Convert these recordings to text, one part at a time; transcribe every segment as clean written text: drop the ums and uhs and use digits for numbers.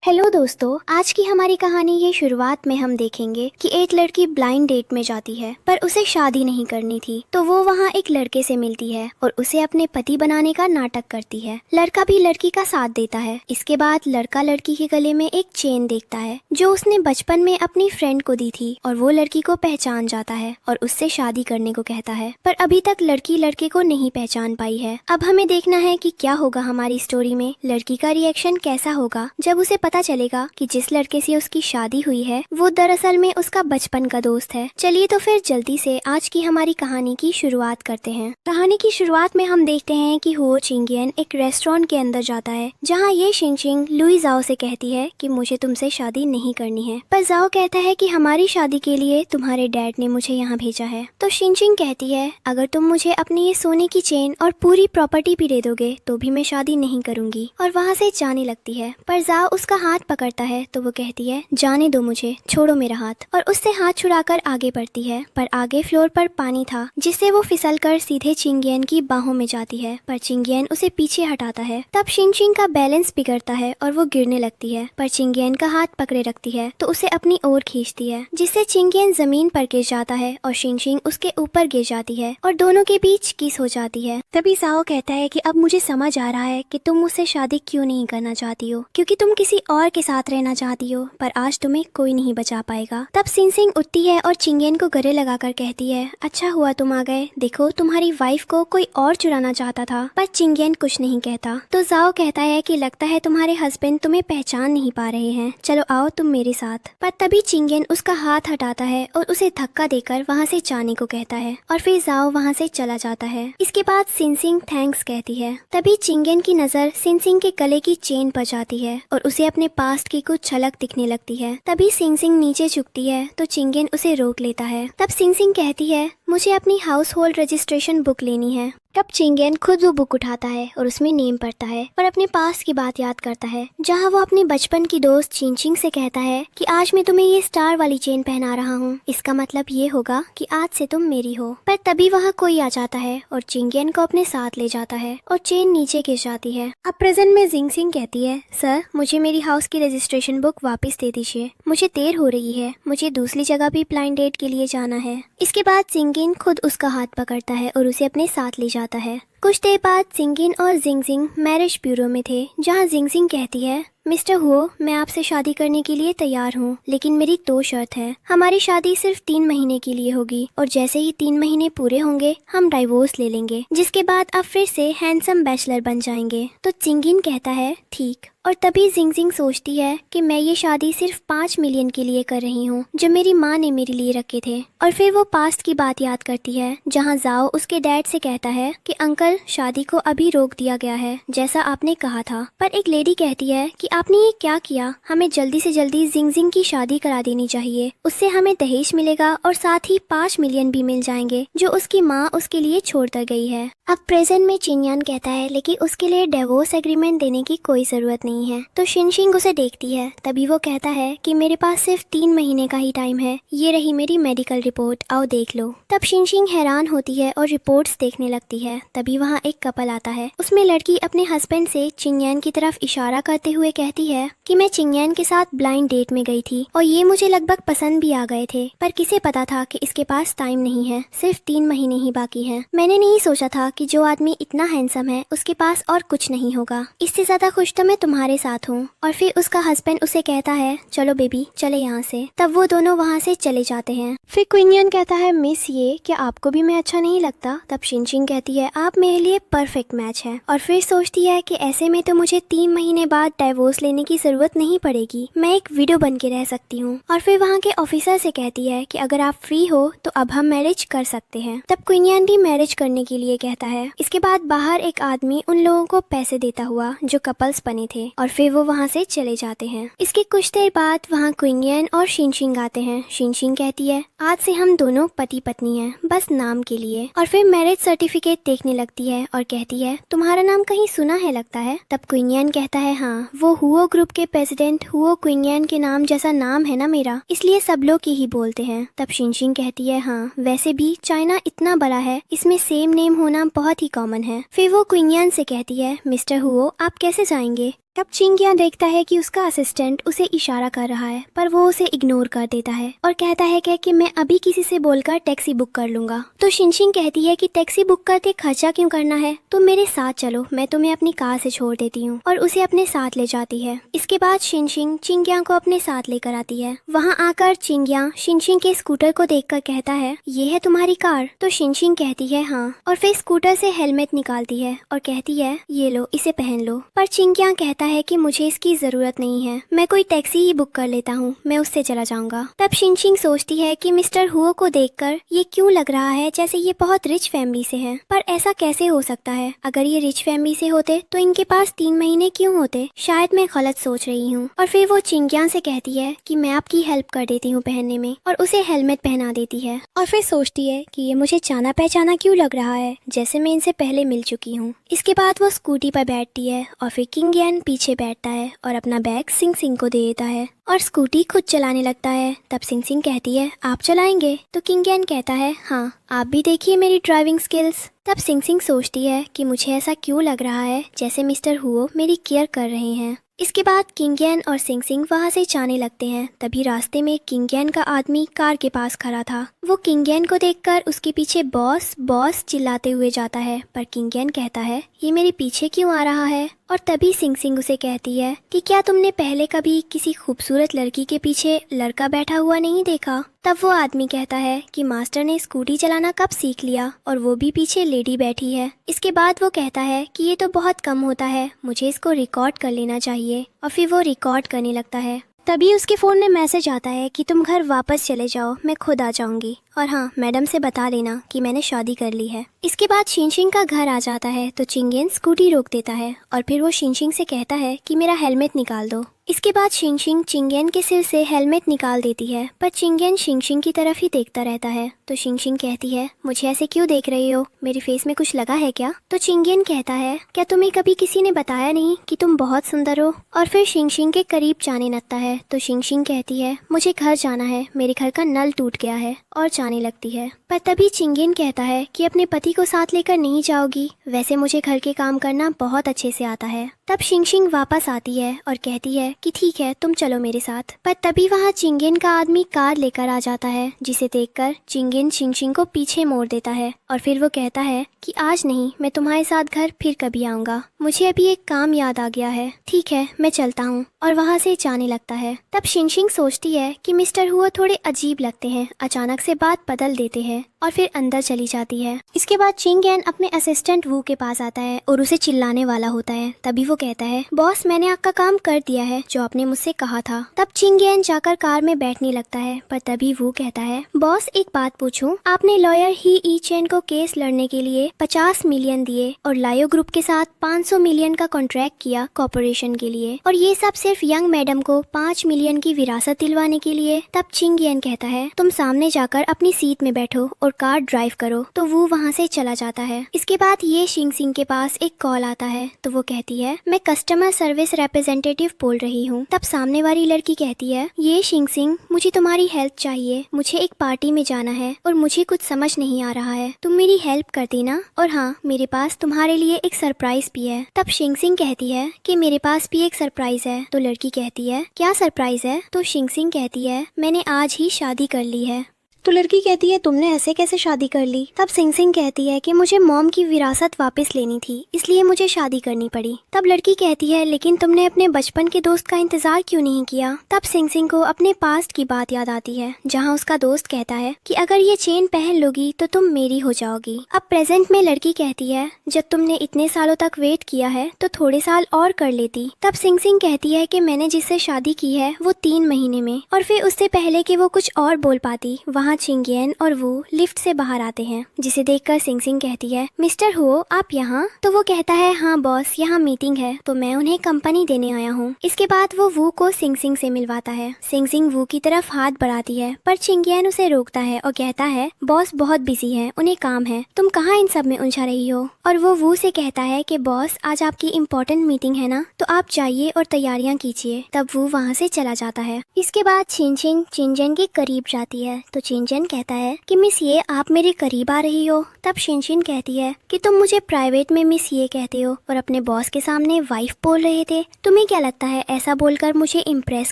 Hello दोस्तों, आज की हमारी कहानी ये शुरुआत में हम देखेंगे कि एक लड़की ब्लाइंड डेट में जाती है पर उसे शादी नहीं करनी थी, तो वो वहाँ एक लड़के से मिलती है और उसे अपने पति बनाने का नाटक करती है। लड़का भी लड़की का साथ देता है। इसके बाद लड़का लड़की के गले में एक चेन देखता है जो उसने बचपन में अपनी फ्रेंड को दी थी और वो लड़की को पहचान जाता है और उससे शादी करने को कहता है, पर अभी तक लड़की लड़के को नहीं पहचान पाई है। अब हमें देखना है कि क्या होगा हमारी स्टोरी में, लड़की का रिएक्शन कैसा होगा जब उसे पता चलेगा कि जिस लड़के से उसकी शादी हुई है वो दरअसल में उसका बचपन का दोस्त है। चलिए तो फिर जल्दी से आज की हमारी कहानी की शुरुआत करते हैं। कहानी की शुरुआत में हम देखते हैं कि हुओ चिंगियन एक रेस्टोरेंट के अंदर जाता है जहाँ ये शिनचिंग लुई जाओ से कहती है कि मुझे तुमसे शादी नहीं करनी है, पर जाओ कहता है कि हमारी शादी के लिए तुम्हारे डैड ने मुझे यहाँ भेजा है। तो शिनचिंग कहती है अगर तुम मुझे अपनी ये सोने की चेन और पूरी प्रॉपर्टी भी दे दोगे तो भी मैं शादी नहीं करूंगी, और वहाँ से जाने लगती है। पर जाओ उसका हाथ पकड़ता है तो वो कहती है जाने दो मुझे, छोड़ो मेरा हाथ, और उससे हाथ छुड़ाकर आगे बढ़ती है। पर आगे फ्लोर पर पानी था जिससे वो फिसलकर सीधे चिंगियन की बाहों में जाती है, पर चिंगियन उसे पीछे हटाता है। तब शिनचिंग का बैलेंस बिगड़ता है और वो गिरने लगती है, पर चिंगियन का हाथ पकड़े रखती है तो उसे अपनी ओर खींचती है जिससे चिंगियन जमीन पर गिर जाता है और शिनचिंग उसके ऊपर गिर जाती है और दोनों के बीच किस हो जाती है। तभी साओ कहता है कि अब मुझे समझ आ रहा है कि तुम मुझसे शादी क्यों नहीं करना चाहती हो, क्योंकि तुम किसी और के साथ रहना चाहती हो, पर आज तुम्हें कोई नहीं बचा पाएगा। तब सिंसिंग उठती है और चिंगियन को गले लगाकर कहती है अच्छा हुआ तुम आ गए, देखो तुम्हारी वाइफ को कोई और चुराना चाहता था। पर चिंगियन कुछ नहीं कहता। तो जाओ कहता है कि लगता है तुम्हारे हस्बैंड तुम्हें पहचान नहीं पा रहे हैं, चलो आओ तुम मेरे साथ। पर तभी चिंगियन उसका हाथ हटाता है और उसे धक्का देकर वहाँ से जाने को कहता है और फिर जाओ वहाँ से चला जाता है। इसके बाद सिंसिंग थैंक्स कहती है। तभी चिंगियन की नजर सिंसिंग के गले की चेन पर जाती है और उसे अपने पास्ट की कुछ झलक दिखने लगती है। तभी सिंसिंग नीचे झुकती है तो चिंगियन उसे रोक लेता है। तब सिंसिंग कहती है मुझे अपनी हाउस होल्ड रजिस्ट्रेशन बुक लेनी है। तब चिंगियन खुद वो बुक उठाता है और उसमें नेम पढ़ता है और अपने पास की बात याद करता है जहाँ वो अपने बचपन की दोस्त चिंचिंग से कहता है कि आज मैं तुम्हें ये स्टार वाली चेन पहना रहा हूँ, इसका मतलब ये होगा कि आज से तुम मेरी हो। पर तभी वहाँ कोई आ जाता है और चिंगियन को अपने साथ ले जाता है और चेन नीचे गिर जाती है। अब प्रेजेंट में जिंगसिंग कहती है सर मुझे मेरी हाउस की रजिस्ट्रेशन बुक वापस दे दीजिए, मुझे देर हो रही है, मुझे दूसरी जगह भी ब्लाइंड डेट के लिए जाना है। इसके बाद जिंगिन खुद उसका हाथ पकड़ता है और उसे अपने साथ ले जाता है। कुछ देर बाद जिंगिन और जिंगजिंग मैरिज ब्यूरो में थे जहां जिंगजिंग कहती है मिस्टर हुओ मैं आपसे शादी करने के लिए तैयार हूँ, लेकिन मेरी 2 शर्त है। हमारी शादी सिर्फ 3 महीने के लिए होगी और जैसे ही 3 महीने पूरे होंगे हम डाइवोर्स ले लेंगे, जिसके बाद आप फिर से हैंडसम बैचलर बन जाएंगे। तो जिंगिन कहता है ठीक। और तभी जिंगजिंग सोचती है कि मैं ये शादी सिर्फ 5 मिलियन के लिए कर रही हूँ जो मेरी माँ ने मेरे लिए रखे थे। और फिर वो पास्ट की बात याद करती है जहाँ जाओ उसके डैड से कहता है कि अंकल शादी को अभी रोक दिया गया है जैसा आपने कहा था। पर एक लेडी कहती है कि आपने ये क्या किया, हमें जल्दी से जल्दी जिंगजिंग की शादी करा देनी चाहिए, उससे हमें दहेज मिलेगा और साथ ही 5 मिलियन भी मिल जाएंगे जो उसकी माँ उसके लिए छोड़कर गई है। अब प्रेजेंट में चिंयान कहता है लेकिन उसके लिए डिवोर्स एग्रीमेंट देने की कोई जरूरत नहीं है। तो शिनशिंग उसे देखती है। तभी वो कहता है कि मेरे पास सिर्फ 3 महीने का ही टाइम है, ये रही मेरी मेडिकल रिपोर्ट, आओ देख लो। तब शिनशिंग हैरान होती है और रिपोर्ट्स देखने लगती है। तभी वहाँ एक कपल आता है, उसमें लड़की अपने हस्बैंड से चिंयान की तरफ इशारा करते हुए कहती है कि मैं चिंयान के साथ ब्लाइंड डेट में गई थी और ये मुझे लगभग पसंद भी आ गए थे, पर किसे पता था कि इसके पास टाइम नहीं है, सिर्फ 3 महीने ही बाकी हैं। मैंने नहीं सोचा था कि जो आदमी इतना हैंडसम है उसके पास और कुछ नहीं होगा, इससे ज्यादा खुश तो मैं तुम्हारे साथ हूँ। और फिर उसका हस्बैंड उसे कहता है चलो बेबी चले यहाँ से। तब वो दोनों वहाँ से चले जाते हैं। फिर क्विनियन कहता है मिस ये क्या आपको भी मैं अच्छा नहीं लगता? तब शिनशिंग कहती है आप मेरे लिए परफेक्ट मैच है। और फिर सोचती है कि ऐसे में तो मुझे 3 महीने बाद डाइवोर्स लेने की जरूरत नहीं पड़ेगी, मैं एक विडो बन के रह सकती हूँ। और फिर वहाँ के ऑफिसर से कहती है कि अगर आप फ्री हो तो अब हम मैरिज कर सकते हैं। तब क्विनियन भी मैरिज करने के लिए कहता है। इसके बाद बाहर एक आदमी उन लोगों को पैसे देता हुआ जो कपल्स बने थे और फिर वो वहाँ से चले जाते हैं। इसके कुछ देर बाद वहाँ क्विनियन और शिनशिंग आते हैं। शिनशिंग कहती है आज से हम दोनों पति पत्नी हैं, बस नाम के लिए। और फिर मैरिज सर्टिफिकेट देखने लगती है और कहती है तुम्हारा नाम कहीं सुना है लगता है। तब क्विनियन कहता है हाँ, वो हुओ ग्रुप के प्रेसिडेंट हुओ क्विनियन के नाम जैसा नाम है ना मेरा, इसलिए सब लोग ही बोलते हैं। तब शिनशिंग कहती है हाँ वैसे भी चाइना इतना बड़ा है, इसमें सेम नेम होना बहुत ही कॉमन है। फिर वो क्विनियन से कहती है मिस्टर हुओ आप कैसे जाएंगे? तब चिंगिया देखता है कि उसका असिस्टेंट उसे इशारा कर रहा है, पर वो उसे इग्नोर कर देता है और कहता है कि मैं अभी किसी से बोलकर टैक्सी बुक कर लूंगा। तो शिनशिन कहती है कि टैक्सी बुक करते खर्चा क्यों करना है, तुम मेरे साथ चलो, मैं तुम्हें अपनी कार से छोड़ देती हूँ, और उसे अपने साथ ले जाती है। इसके बाद शिनशिन चिंगिया को अपने साथ लेकर आती है। वहाँ आकर चिंगिया शिनशिन के स्कूटर को देखकर कहता है, ये है तुम्हारी कार? तो शिनशिन कहती है हाँ, और फिर स्कूटर से हेलमेट निकालती है और कहती है, ये लो, इसे पहन लो। पर चिंगिया कहता है कि मुझे इसकी जरूरत नहीं है, मैं कोई टैक्सी ही बुक कर लेता हूँ, मैं उससे चला जाऊंगा। तब शिनशिन सोचती है कि मिस्टर हुओ को देखकर ये क्यों लग रहा है जैसे ये बहुत रिच फैमिली से हैं, पर ऐसा कैसे हो सकता है? अगर ये रिच फैमिली से होते तो इनके पास 3 महीने क्यों होते? शायद मैं गलत सोच रही हूँ। और फिर वो चिंगिया से कहती है कि मैं आपकी हेल्प कर देती हूँ पहनने में, और उसे हेलमेट पहना देती है। और फिर सोचती है कि ये मुझे जाना पहचाना क्यों लग रहा है, जैसे मैं इनसे पहले मिल चुकी हूँ। इसके बाद वो स्कूटी पर बैठती है और फिर किंगियन पीछे बैठता है और अपना बैग सिंग सिंग को दे देता है और स्कूटी खुद चलाने लगता है। तब सिंग सिंग कहती है, आप चलाएंगे? तो किंगियन कहता है, हाँ, आप भी देखिए मेरी ड्राइविंग स्किल्स। तब सिंग सिंग सोचती है कि मुझे ऐसा क्यों लग रहा है जैसे मिस्टर हुओ मेरी केयर कर रहे हैं। इसके बाद किंगियन और सिंग सिंग वहाँ से जाने लगते हैं। तभी रास्ते में किंगियन का आदमी कार के पास खड़ा था। वो किंगियन को देखकर उसके पीछे बॉस बॉस चिल्लाते हुए जाता है, पर किंगियन कहता है, ये मेरे पीछे क्यों आ रहा है? और तभी सिंग सिंग उसे कहती है कि क्या तुमने पहले कभी किसी खूबसूरत लड़की के पीछे लड़का बैठा हुआ नहीं देखा? तब वो आदमी कहता है कि मास्टर ने स्कूटी चलाना कब सीख लिया, और वो भी पीछे लेडी बैठी है। इसके बाद वो कहता है कि ये तो बहुत कम होता है, मुझे इसको रिकॉर्ड कर लेना चाहिए। और फिर वो रिकॉर्ड करने लगता है। तभी उसके फ़ोन में मैसेज आता है कि तुम घर वापस चले जाओ, मैं खुद आ जाऊंगी, और हाँ, मैडम से बता लेना कि मैंने शादी कर ली है। इसके बाद शिनशिन का घर आ जाता है तो चिंगियन स्कूटी रोक देता है और फिर वो शिनशिन से कहता है कि मेरा हेलमेट निकाल दो। इसके बाद शिनशिन चिंगियन के सिर से हेलमेट निकाल देती है, पर चिंगियन शिनशिन की तरफ ही देखता रहता है। तो शिनशिन कहती है, मुझे ऐसे क्यों देख रही हो, मेरी फेस में कुछ लगा है क्या? तो चिंगियन कहता है, क्या तुम्हें कभी किसी ने बताया नहीं कि तुम बहुत सुंदर हो? और फिर शिनशिन के करीब जाने लगता है। तो शिनशिन कहती है, मुझे घर जाना है, मेरे घर का नल टूट गया है, और जाने लगती है। पर तभी चिंगियन कहता है कि अपने पति को साथ लेकर नहीं जाओगी, वैसे मुझे घर के काम करना बहुत अच्छे से आता है। तब शिनशिन वापस आती है और कहती है कि ठीक है, तुम चलो मेरे साथ। पर तभी वहाँ चिंगियन का आदमी कार लेकर आ जाता है, जिसे देखकर चिंगियन शिनशिन को पीछे मोड़ देता है और फिर वो कहता है कि आज नहीं, मैं तुम्हारे साथ घर फिर कभी आऊंगा, मुझे अभी एक काम याद आ गया है, ठीक है मैं चलता हूँ, और वहाँ से जाने लगता है। तब शिनशिन सोचती है कि मिस्टर हुआ थोड़े अजीब लगते हैं, अचानक से बात बदल देते हैं, और फिर अंदर चली जाती है। इसके बाद चिंगियन अपने असिस्टेंट वू के पास आता है और उसे चिल्लाने वाला होता है। तभी वो कहता है, बॉस मैंने आपका काम कर दिया है जो आपने मुझसे कहा था। तब चिंगियन जाकर कार में बैठने लगता है, पर तभी वो कहता है, बॉस एक बात पूछूं, आपने लॉयर ही ई चैन को केस लड़ने के लिए 50 मिलियन दिए और लायो ग्रुप के साथ 500 मिलियन का कॉन्ट्रैक्ट किया कॉर्पोरेशन के लिए, और ये सब सिर्फ यंग मैडम को 5 मिलियन की विरासत दिलवाने के लिए। तब चिंगियन कहता है, तुम सामने जाकर अपनी सीट में बैठो और कार ड्राइव करो। तो वो वहाँ से चला जाता है। इसके बाद ये शिंग सिंग के पास एक कॉल आता है, तो वो कहती है, मैं कस्टमर सर्विस रिप्रेजेंटेटिव बोल रही हूँ। तब सामने वाली लड़की कहती है, ये शिंग सिंग, मुझे तुम्हारी हेल्प चाहिए, मुझे एक पार्टी में जाना है और मुझे कुछ समझ नहीं आ रहा है, तुम मेरी हेल्प कर देना, और हाँ, मेरे पास तुम्हारे लिए एक सरप्राइज भी है। तब शिंग सिंग कहती है कि मेरे पास भी एक सरप्राइज है। तो लड़की कहती है, क्या सरप्राइज है? तो शिंग सिंग कहती है, मैंने आज ही शादी कर ली है। तो लड़की कहती है, तुमने ऐसे कैसे शादी कर ली? तब सिंग सिंग कहती है कि मुझे मॉम की विरासत वापस लेनी थी, इसलिए मुझे शादी करनी पड़ी। तब लड़की कहती है, लेकिन तुमने अपने बचपन के दोस्त का इंतजार क्यों नहीं किया? तब सिंग सिंग को अपने पास्ट की बात याद आती है, जहाँ उसका दोस्त कहता है कि अगर ये चेन पहन लोगी तो तुम मेरी हो जाओगी। अब प्रेजेंट में लड़की कहती है, जब तुमने इतने सालों तक वेट किया है तो थोड़े साल और कर लेती। तब सिंग सिंग कहती है कि मैंने जिससे शादी की है वो 3 महीने में, और फिर उससे पहले कि वो कुछ और बोल पाती, वहाँ चिंगियन और वो लिफ्ट से बाहर आते हैं, जिसे देखकर सिंग सिंग कहती है, मिस्टर हो आप यहाँ? तो वो कहता है, हाँ बॉस, यहाँ मीटिंग है तो मैं उन्हें कंपनी देने आया हूँ। इसके बाद वो वू को सिंग सिंग से मिलवाता है। सिंग सिंग वू की तरफ हाथ बढ़ाती है, पर चिंगियन उसे रोकता है और कहता है, बॉस बहुत बिजी है, उन्हें काम है, तुम कहाँ इन सब में उलझा रही हो? और वो वू से कहता है कि बॉस आज आपकी इम्पोर्टेंट मीटिंग है ना, तो आप जाइए और तैयारियां कीजिए। तब वो वहाँ से चला जाता है। इसके बाद चिंजिन चिंजिन के करीब जाती है, तो चिंचन कहता है कि मिस ये आप मेरे करीब आ रही हो। तब शिनशिन कहती है कि तुम मुझे प्राइवेट में मिस ये कहते हो और अपने बॉस के सामने वाइफ बोल रहे थे। तुम्हें क्या लगता है ऐसा बोलकर मुझे इम्प्रेस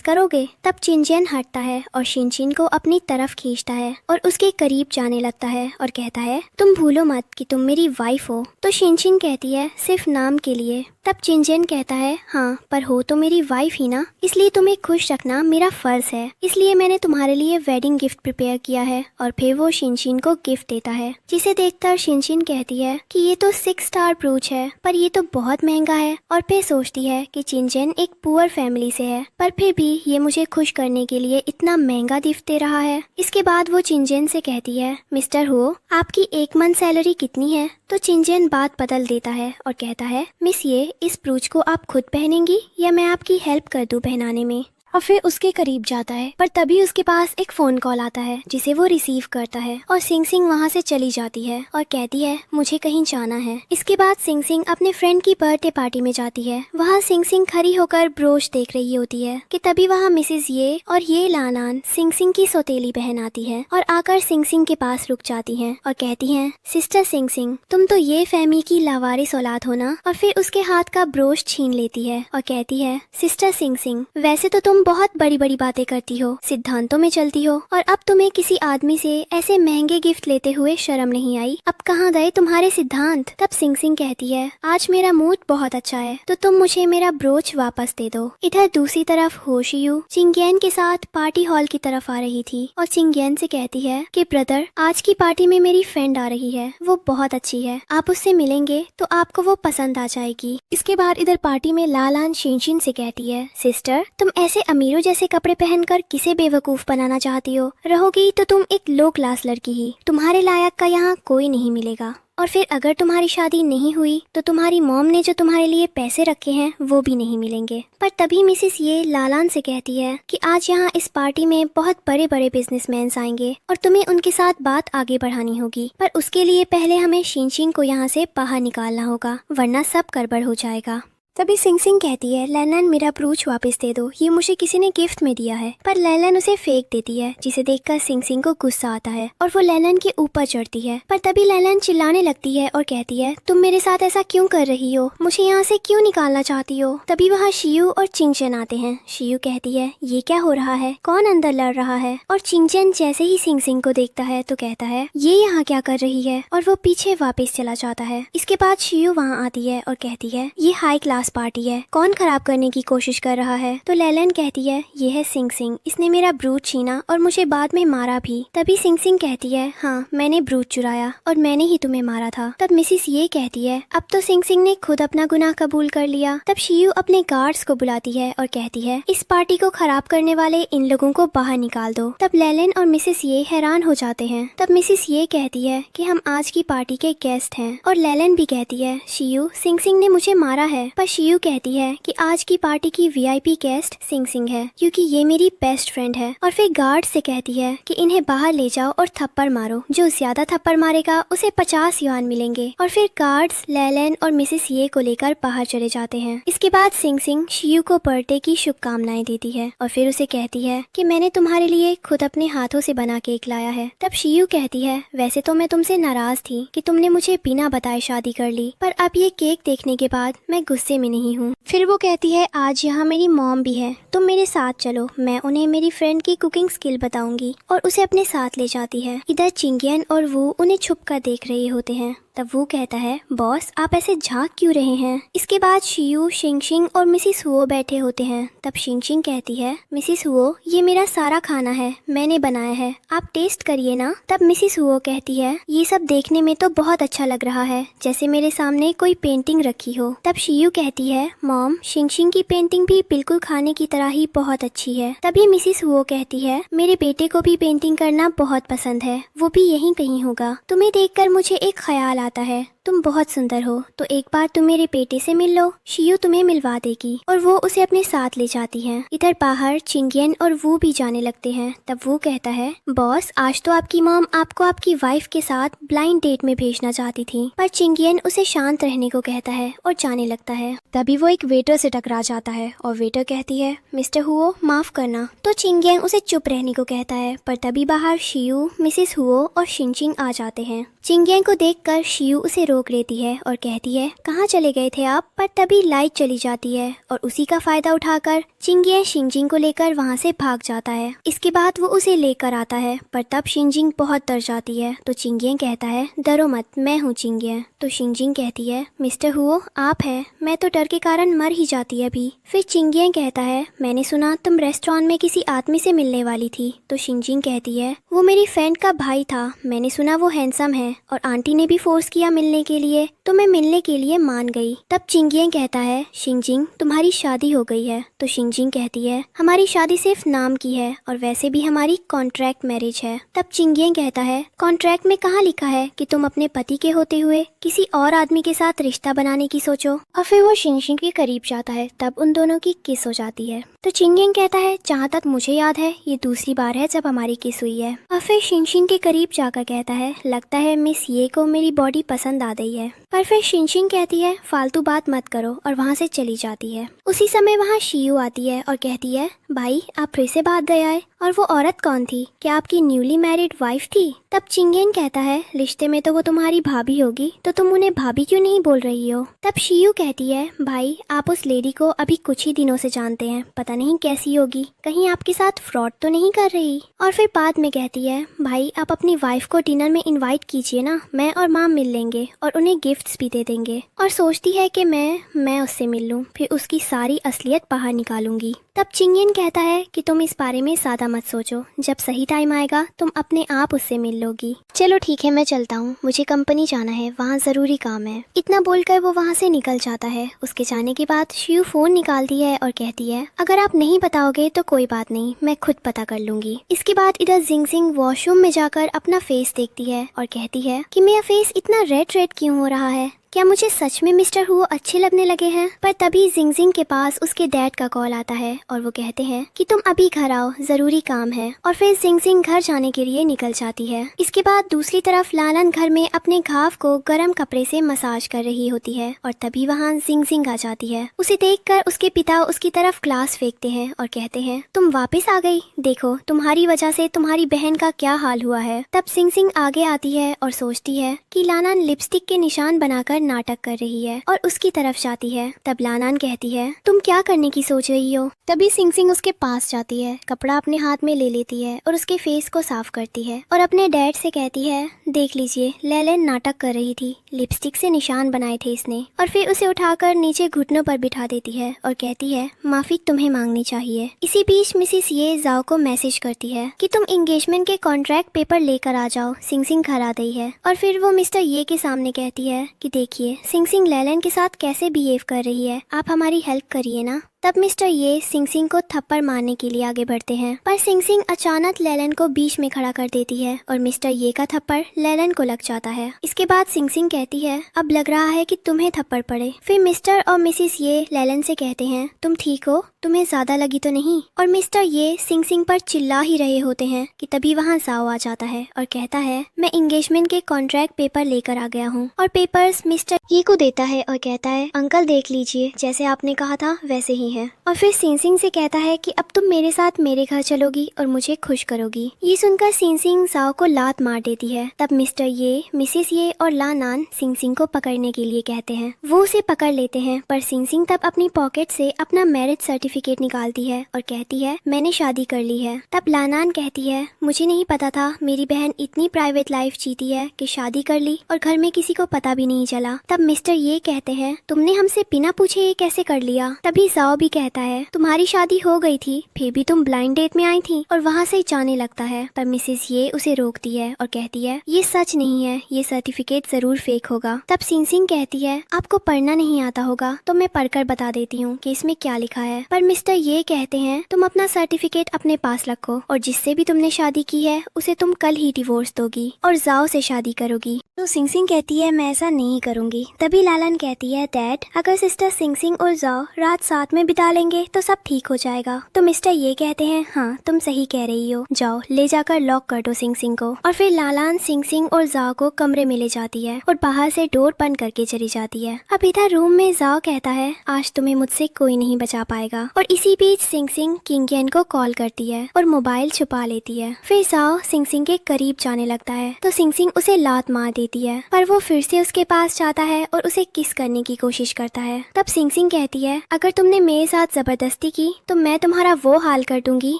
करोगे? तब चिंचन हटता है और शिनशिन को अपनी तरफ खींचता है और उसके करीब जाने लगता है और कहता है तुम भूलो मत कि तुम मेरी वाइफ हो। तो शिनशिन कहती है सिर्फ नाम के लिए। तब चिंचन कहता है हाँ पर हो तो मेरी वाइफ ही ना, इसलिए तुम्हें खुश रखना मेरा फर्ज है, इसलिए मैंने तुम्हारे लिए वेडिंग गिफ्ट प्रिपेयर किया है। और फिर वो शिनशिन को गिफ्ट देता है, जिसे देखकर शिनशिन कहती है कि ये तो 6 स्टार ब्रूच है पर ये तो बहुत महंगा है। और फिर सोचती है कि चिंचन एक पुअर फैमिली से है पर फिर भी ये मुझे खुश करने के लिए इतना महंगा गिफ्ट दे रहा है। इसके बाद वो चिंचन से कहती है मिस्टर हो आपकी 1 मंथ सैलरी कितनी है? तो चिंचन बात बदल देता है और कहता है मिस ये इस ब्रूच को आप खुद पहनेंगी या मैं आपकी हेल्प कर दूं पहनाने में? और फिर उसके करीब जाता है पर तभी उसके पास एक फोन कॉल आता है जिसे वो रिसीव करता है और सिंग सिंग वहाँ से चली जाती है और कहती है मुझे कहीं जाना है। इसके बाद सिंग सिंग अपने फ्रेंड की बर्थडे पार्टी में जाती है। वहाँ सिंग सिंग खड़ी होकर ब्रोच देख रही होती है कि तभी वहाँ मिसेस ये और ये लानान सिंग सिंग की सौतेली बहन आती है और आकर सिंग सिंग के पास रुक जाती है और कहती है सिस्टर सिंग सिंग तुम तो ये फैमिली की लावारिस औलाद हो ना। और फिर उसके हाथ का ब्रोच छीन लेती है और कहती है सिस्टर सिंग सिंग वैसे तो तुम बहुत बड़ी बड़ी बातें करती हो, सिद्धांतों में चलती हो और अब तुम्हें किसी आदमी से ऐसे महंगे गिफ्ट लेते हुए शर्म नहीं आई? अब कहाँ गए तुम्हारे सिद्धांत? तब सिंग सिंग कहती है आज मेरा मूड बहुत अच्छा है तो तुम मुझे मेरा ब्रोच वापस दे दो। इधर दूसरी तरफ होशियू चिंगयन के साथ पार्टी हॉल की तरफ आ रही थी और चिंगयन से कहती है कि ब्रदर आज की पार्टी में मेरी फ्रेंड आ रही है, वो बहुत अच्छी है, आप उससे मिलेंगे तो आपको वो पसंद आ जाएगी। इसके बाद इधर पार्टी में लालान शिनशिन से कहती है सिस्टर तुम ऐसे अमीरों जैसे कपड़े पहनकर किसे बेवकूफ बनाना चाहती हो? रहोगी तो तुम एक लो क्लास लड़की ही, तुम्हारे लायक का यहाँ कोई नहीं मिलेगा। और फिर अगर तुम्हारी शादी नहीं हुई तो तुम्हारी मॉम ने जो तुम्हारे लिए पैसे रखे हैं वो भी नहीं मिलेंगे। पर तभी मिसेस ये लालान से कहती है कि आज यहाँ इस पार्टी में बहुत बड़े बड़े बिजनेसमैन आएंगे और तुम्हें उनके साथ बात आगे बढ़ानी होगी, पर उसके लिए पहले हमें शिनशिन को यहाँ से बाहर निकालना होगा वरना सब गड़बड़ हो जाएगा। तभी सिंग सिंग कहती है लैलन मेरा ब्रूच वापस दे दो, ये मुझे किसी ने गिफ्ट में दिया है। पर लैलन उसे फेंक देती है जिसे देखकर सिंग सिंग को गुस्सा आता है और वो लैलन के ऊपर चढ़ती है। पर तभी लैलन चिल्लाने लगती है और कहती है तुम मेरे साथ ऐसा क्यों कर रही हो, मुझे यहाँ से क्यों निकालना चाहती हो? तभी वहाँ शियू और चिंगचन आते हैं। शियू कहती है ये क्या हो रहा है, कौन अंदर लड़ रहा है? और चिंगचन जैसे ही सिंग सिंग को देखता है तो कहता है ये यहाँ क्या कर रही है और वो पीछे वापस चला जाता है। इसके बाद शियू वहाँ आती है और कहती है ये हाई क्लास पार्टी है, कौन खराब करने की कोशिश कर रहा है? तो लैलन कहती है ये है सिंग सिंग, इसने मेरा ब्रूच छीना और मुझे बाद में मारा भी। तभी सिंग सिंग कहती है हाँ मैंने ब्रूच चुराया और मैंने ही तुम्हें मारा था। तब मिसिस ये कहती है अब तो सिंग सिंग ने खुद अपना गुनाह कबूल कर लिया। तब शियू अपने गार्ड्स को बुलाती है और कहती है इस पार्टी को खराब करने वाले इन लोगों को बाहर निकाल दो। तब लैलन और मिसिस ये हैरान हो जाते हैं। तब मिसिस ये कहती है कि हम आज की पार्टी के गेस्ट हैं और लैलन भी कहती है शियू सिंग सिंग ने मुझे मारा है। पर शियू कहती है कि आज की पार्टी की वीआईपी गेस्ट सिंग सिंग है क्योंकि ये मेरी बेस्ट फ्रेंड है। और फिर गार्ड से कहती है कि इन्हें बाहर ले जाओ और थप्पड़ मारो, जो ज्यादा थप्पड़ मारेगा उसे 50 युआन मिलेंगे। और फिर गार्ड्स लैलन और मिसेस ये को लेकर बाहर चले जाते हैं। इसके बाद सिंग सिंग शियू को बर्थडे की शुभकामनाएं देती है और फिर उसे कहती है कि मैंने तुम्हारे लिए खुद अपने हाथों से बना केक लाया है। तब शियू कहती है वैसे तो मैं तुमसे नाराज थी कि तुमने मुझे बिना बताए शादी कर ली, पर अब ये केक देखने के बाद मैं गुस्से में नहीं हूँ। फिर वो कहती है आज यहाँ मेरी मॉम भी है, तुम मेरे साथ चलो, मैं उन्हें मेरी फ्रेंड की कुकिंग स्किल बताऊंगी। और उसे अपने साथ ले जाती है। इधर चिंगियन और वो उन्हें छुप कर देख रहे होते हैं। तब वो कहता है बॉस आप ऐसे झांक क्यों रहे हैं? इसके बाद शियू शिंगशिंग और मिसिस हुओ बैठे होते हैं। तब शिंगशिंग कहती है मिसिस हुओ ये मेरा सारा खाना है, मैंने बनाया है, आप टेस्ट करिए ना। तब मिसिस हुओ कहती है ये सब देखने में तो बहुत अच्छा लग रहा है, जैसे मेरे सामने कोई पेंटिंग रखी हो। तब शियू कहती है मॉम शिंगशिंग की पेंटिंग भी बिल्कुल खाने की तरह ही बहुत अच्छी है। तभी मिसिस हुओ कहती है मेरे बेटे को भी पेंटिंग करना बहुत पसंद है, वो भी यहीं कहीं होगा। तुम्हें देखकर मुझे एक ख्याल आता है, तुम बहुत सुंदर हो, तो एक बार तुम मेरे बेटे से मिल लो, शियू तुम्हें मिलवा देगी। और वो उसे अपने साथ ले जाती है। इधर बाहर चिंगियन और वो भी जाने लगते हैं। तब वो कहता है, बॉस आज तो आपकी मॉम आपको आपकी वाइफ के साथ ब्लाइंड डेट में भेजना चाहती थी, पर चिंगियन उसे शांत रहने को कहता है और जाने लगता है। तभी वो एक वेटर से टकरा जाता है और वेटर कहती है, मिस्टर हुओ माफ करना। तो चिंगियन उसे चुप रहने को कहता है, पर तभी बाहर शियू, मिसेस हुओ और शिनचिंग आ जाते हैं। चिंगियन को देखकर शियू उसे रोक लेती है और कहती है, कहाँ चले गए थे आप? पर तभी लाइट चली जाती है और उसी का फायदा उठाकर चिंगियन शिनजिंग को लेकर वहाँ से भाग जाता है। इसके बाद वो उसे लेकर आता है, पर तब शिनजिंग बहुत डर जाती है। तो चिंगियन कहता है, डरो मत, मैं हूँ चिंगियन। तो शिनजिंग कहती है, मिस्टर हुओ आप है, मैं तो डर के कारण मर ही जाती अभी। फिर चिंगियन कहता है, मैंने सुना तुम रेस्टोरेंट में किसी आदमी से मिलने वाली थी। तो शिनजिंग कहती है, वो मेरी फ्रेंड का भाई था, मैंने सुना वो हैंडसम है और आंटी ने भी फोर्स किया मिलने के लिए, तो मैं मिलने के लिए मान गई। तब चिंगियन कहता है, शिनजिंग तुम्हारी शादी हो गई है। तो शिनजिंग कहती है, हमारी शादी सिर्फ नाम की है और वैसे भी हमारी कॉन्ट्रैक्ट मैरिज है। तब चिंगियन कहता है, कॉन्ट्रैक्ट में कहाँ लिखा है कि तुम अपने पति के होते हुए किसी और आदमी के साथ रिश्ता बनाने की सोचो। और फिर वो शिनजिंग के करीब जाता है, तब उन दोनों की किस हो जाती है। तो चिंगियन कहता है, जहाँ तक मुझे याद है ये दूसरी बार है जब हमारी किस हुई है। और फिर शिनजिंग के करीब जाकर कहता है, लगता है मिस ये को मेरी बॉडी पसंद आ गई है। पर फिर शिनजिंग कहती है, फालतू बात मत करो, और वहाँ से चली जाती है। उसी समय वहाँ शियू आती है और कहती है, भाई आप फिर से भाग गए आए, और वो औरत कौन थी? क्या आपकी न्यूली मैरिड वाइफ थी? तब चिंगियन कहता है, रिश्ते में तो वो तुम्हारी भाभी होगी, तो तुम उन्हें भाभी क्यों नहीं बोल रही हो? तब शियू कहती है, भाई आप उस लेडी को अभी कुछ ही दिनों से जानते हैं, पता नहीं कैसी होगी, कहीं आपके साथ फ्रॉड तो नहीं कर रही। और फिर बाद में कहती है, भाई आप अपनी वाइफ को डिनर में इन्वाइट कीजिए ना, मैं और माँ मिल लेंगे और उन्हें गिफ्ट्स भी दे देंगे। और सोचती है कि मैं उससे मिल लूँ, फिर उसकी सारी असलियत बाहर निकालूंगी। तब चिंगियन कहता है कि तुम इस बारे में ज्यादा मत सोचो, जब सही टाइम आएगा तुम अपने आप उससे मिल लोगी। चलो ठीक है मैं चलता हूँ, मुझे कंपनी जाना है, वहाँ जरूरी काम है। इतना बोलकर वो वहाँ से निकल जाता है। उसके जाने के बाद शियू फोन निकालती है और कहती है, अगर आप नहीं बताओगे तो कोई बात नहीं, मैं खुद पता कर लूंगी। इसके बाद इधर जिंगजिंग वॉशरूम में जाकर अपना फेस देखती है और कहती है कि मेरा फेस इतना रेड रेड क्यों हो रहा है, क्या मुझे सच में मिस्टर हुओ अच्छे लगने लगे हैं? पर तभी जिंगजिंग के पास उसके डैड का कॉल आता है और वो कहते हैं कि तुम अभी घर आओ, जरूरी काम है। और फिर जिंगजिंग घर जाने के लिए निकल जाती है। इसके बाद दूसरी तरफ लालन घर में अपने घाव को गर्म कपड़े से मसाज कर रही होती है और तभी वहाँ जिंगजिंग आ जाती है। उसे देखकर उसके पिता उसकी तरफ ग्लास फेंकते हैं और कहते हैं, तुम वापस आ गई, देखो तुम्हारी वजह से तुम्हारी बहन का क्या हाल हुआ है। तब जिंगजिंग आगे आती है और सोचती है कि लालन लिपस्टिक के निशान बनाकर नाटक कर रही है और उसकी तरफ जाती है। तब लानान कहती है, तुम क्या करने की सोच रही हो? तभी जिंगजिंग उसके पास जाती है, कपड़ा अपने हाथ में ले लेती है और उसके फेस को साफ करती है और अपने डैड से कहती है, देख लीजिए लेलन नाटक कर रही थी, लिपस्टिक से निशान बनाए थे इसने। और फिर उसे उठाकर नीचे घुटनों पर बिठा देती है और कहती है, माफी तुम्हें मांगनी चाहिए। इसी बीच मिसिस ये जाओ को मैसेज करती है कि तुम एंगेजमेंट के कॉन्ट्रैक्ट पेपर लेकर आ जाओ, जिंगजिंग घर आ गई है। और फिर वो मिस्टर ये के सामने कहती है कि देखिए जिंगजिंग लेलन के साथ कैसे बिहेव कर रही है, आप हमारी हेल्प करिए ना। तब मिस्टर ये जिंगजिंग को थप्पड़ मारने के लिए आगे बढ़ते हैं, पर जिंगजिंग अचानक लेलन को बीच में खड़ा कर देती है और मिस्टर ये का थप्पड़ लेलन को लग जाता है। इसके बाद जिंगजिंग कहती है, अब लग रहा है कि तुम्हें थप्पड़ पड़े। फिर मिस्टर और मिसिस ये लेलन से कहते हैं, तुम ठीक हो, तुम्हें ज्यादा लगी तो नहीं? और मिस्टर ये जिंगजिंग पर चिल्ला ही रहे होते हैं कि तभी वहाँ जाओ आ जाता है और कहता है, मैं एंगेजमेंट के कॉन्ट्रैक्ट पेपर लेकर आ गया हूँ। और पेपर्स मिस्टर ये को देता है और कहता है, अंकल देख लीजिए, जैसे आपने कहा था वैसे ही है। और फिर जिंगजिंग से कहता है कि अब तुम मेरे साथ मेरे घर चलोगी और मुझे खुश करोगी। ये सुनकर जिंगजिंग जाओ को लात मार देती है। तब मिस्टर ये, मिसिस ये और लानान जिंगजिंग को पकड़ने के लिए कहते हैं। वो उसे पकड़ लेते हैं, पर जिंगजिंग तब अपनी पॉकेट से अपना मैरिज सर्टिफिकेट निकालती है और कहती है, मैंने शादी कर ली है। तब लानान कहती है, मुझे नहीं पता था मेरी बहन इतनी प्राइवेट लाइफ जीती है कि शादी कर ली और घर में किसी को पता भी नहीं चला। तब मिस्टर ये कहते हैं, तुमने हमसे बिना पूछे ये कैसे कर लिया? तभी जाओ भी कहता है तुम्हारी शादी हो गई थी फिर भी तुम ब्लाइंड डेट में आई थी, और वहाँ से जाने लगता है। पर मिसेस ये उसे रोकती है और कहती है ये सच नहीं है, ये सर्टिफिकेट जरूर फेक होगा। तब सिंग सिंग कहती है आपको पढ़ना नहीं आता होगा तो मैं पढ़कर बता देती हूँ कि इसमें क्या लिखा है। पर मिस्टर ये कहते हैं तुम अपना सर्टिफिकेट अपने पास रखो और जिससे भी तुमने शादी की है उसे तुम कल ही डिवोर्स दोगी और जाओ से शादी करोगी। तो सिंग सिंग कहती है मैं ऐसा नहीं करूंगी। तभी लालन कहती है डैड अगर सिस्टर सिंग सिंग और जाओ रात साथ में बिता लेंगे तो सब ठीक हो जाएगा। तो मिस्टर ये कहते हैं हाँ तुम सही कह रही हो, जाओ ले जाकर लॉक कर दो सिंग सिंग को। और फिर लालन सिंग सिंग और जाओ को कमरे में ले जाती है और बाहर से डोर बंद करके चली जाती है। अब इधर रूम में जाओ कहता है आज तुम्हें मुझसे कोई नहीं बचा पाएगा। और इसी बीच सिंग सिंग किंग यान को कॉल करती है और मोबाइल छुपा लेती है। फिर जाओ सिंग सिंग के करीब जाने लगता है तो सिंग सिंग उसे लात मार देती है, पर वो फिर से उसके पास जाता है और उसे किस करने की कोशिश करता है। तब सिंग सिंग कहती है अगर तुमने मेरे साथ जबरदस्ती की तो मैं तुम्हारा वो हाल कर दूंगी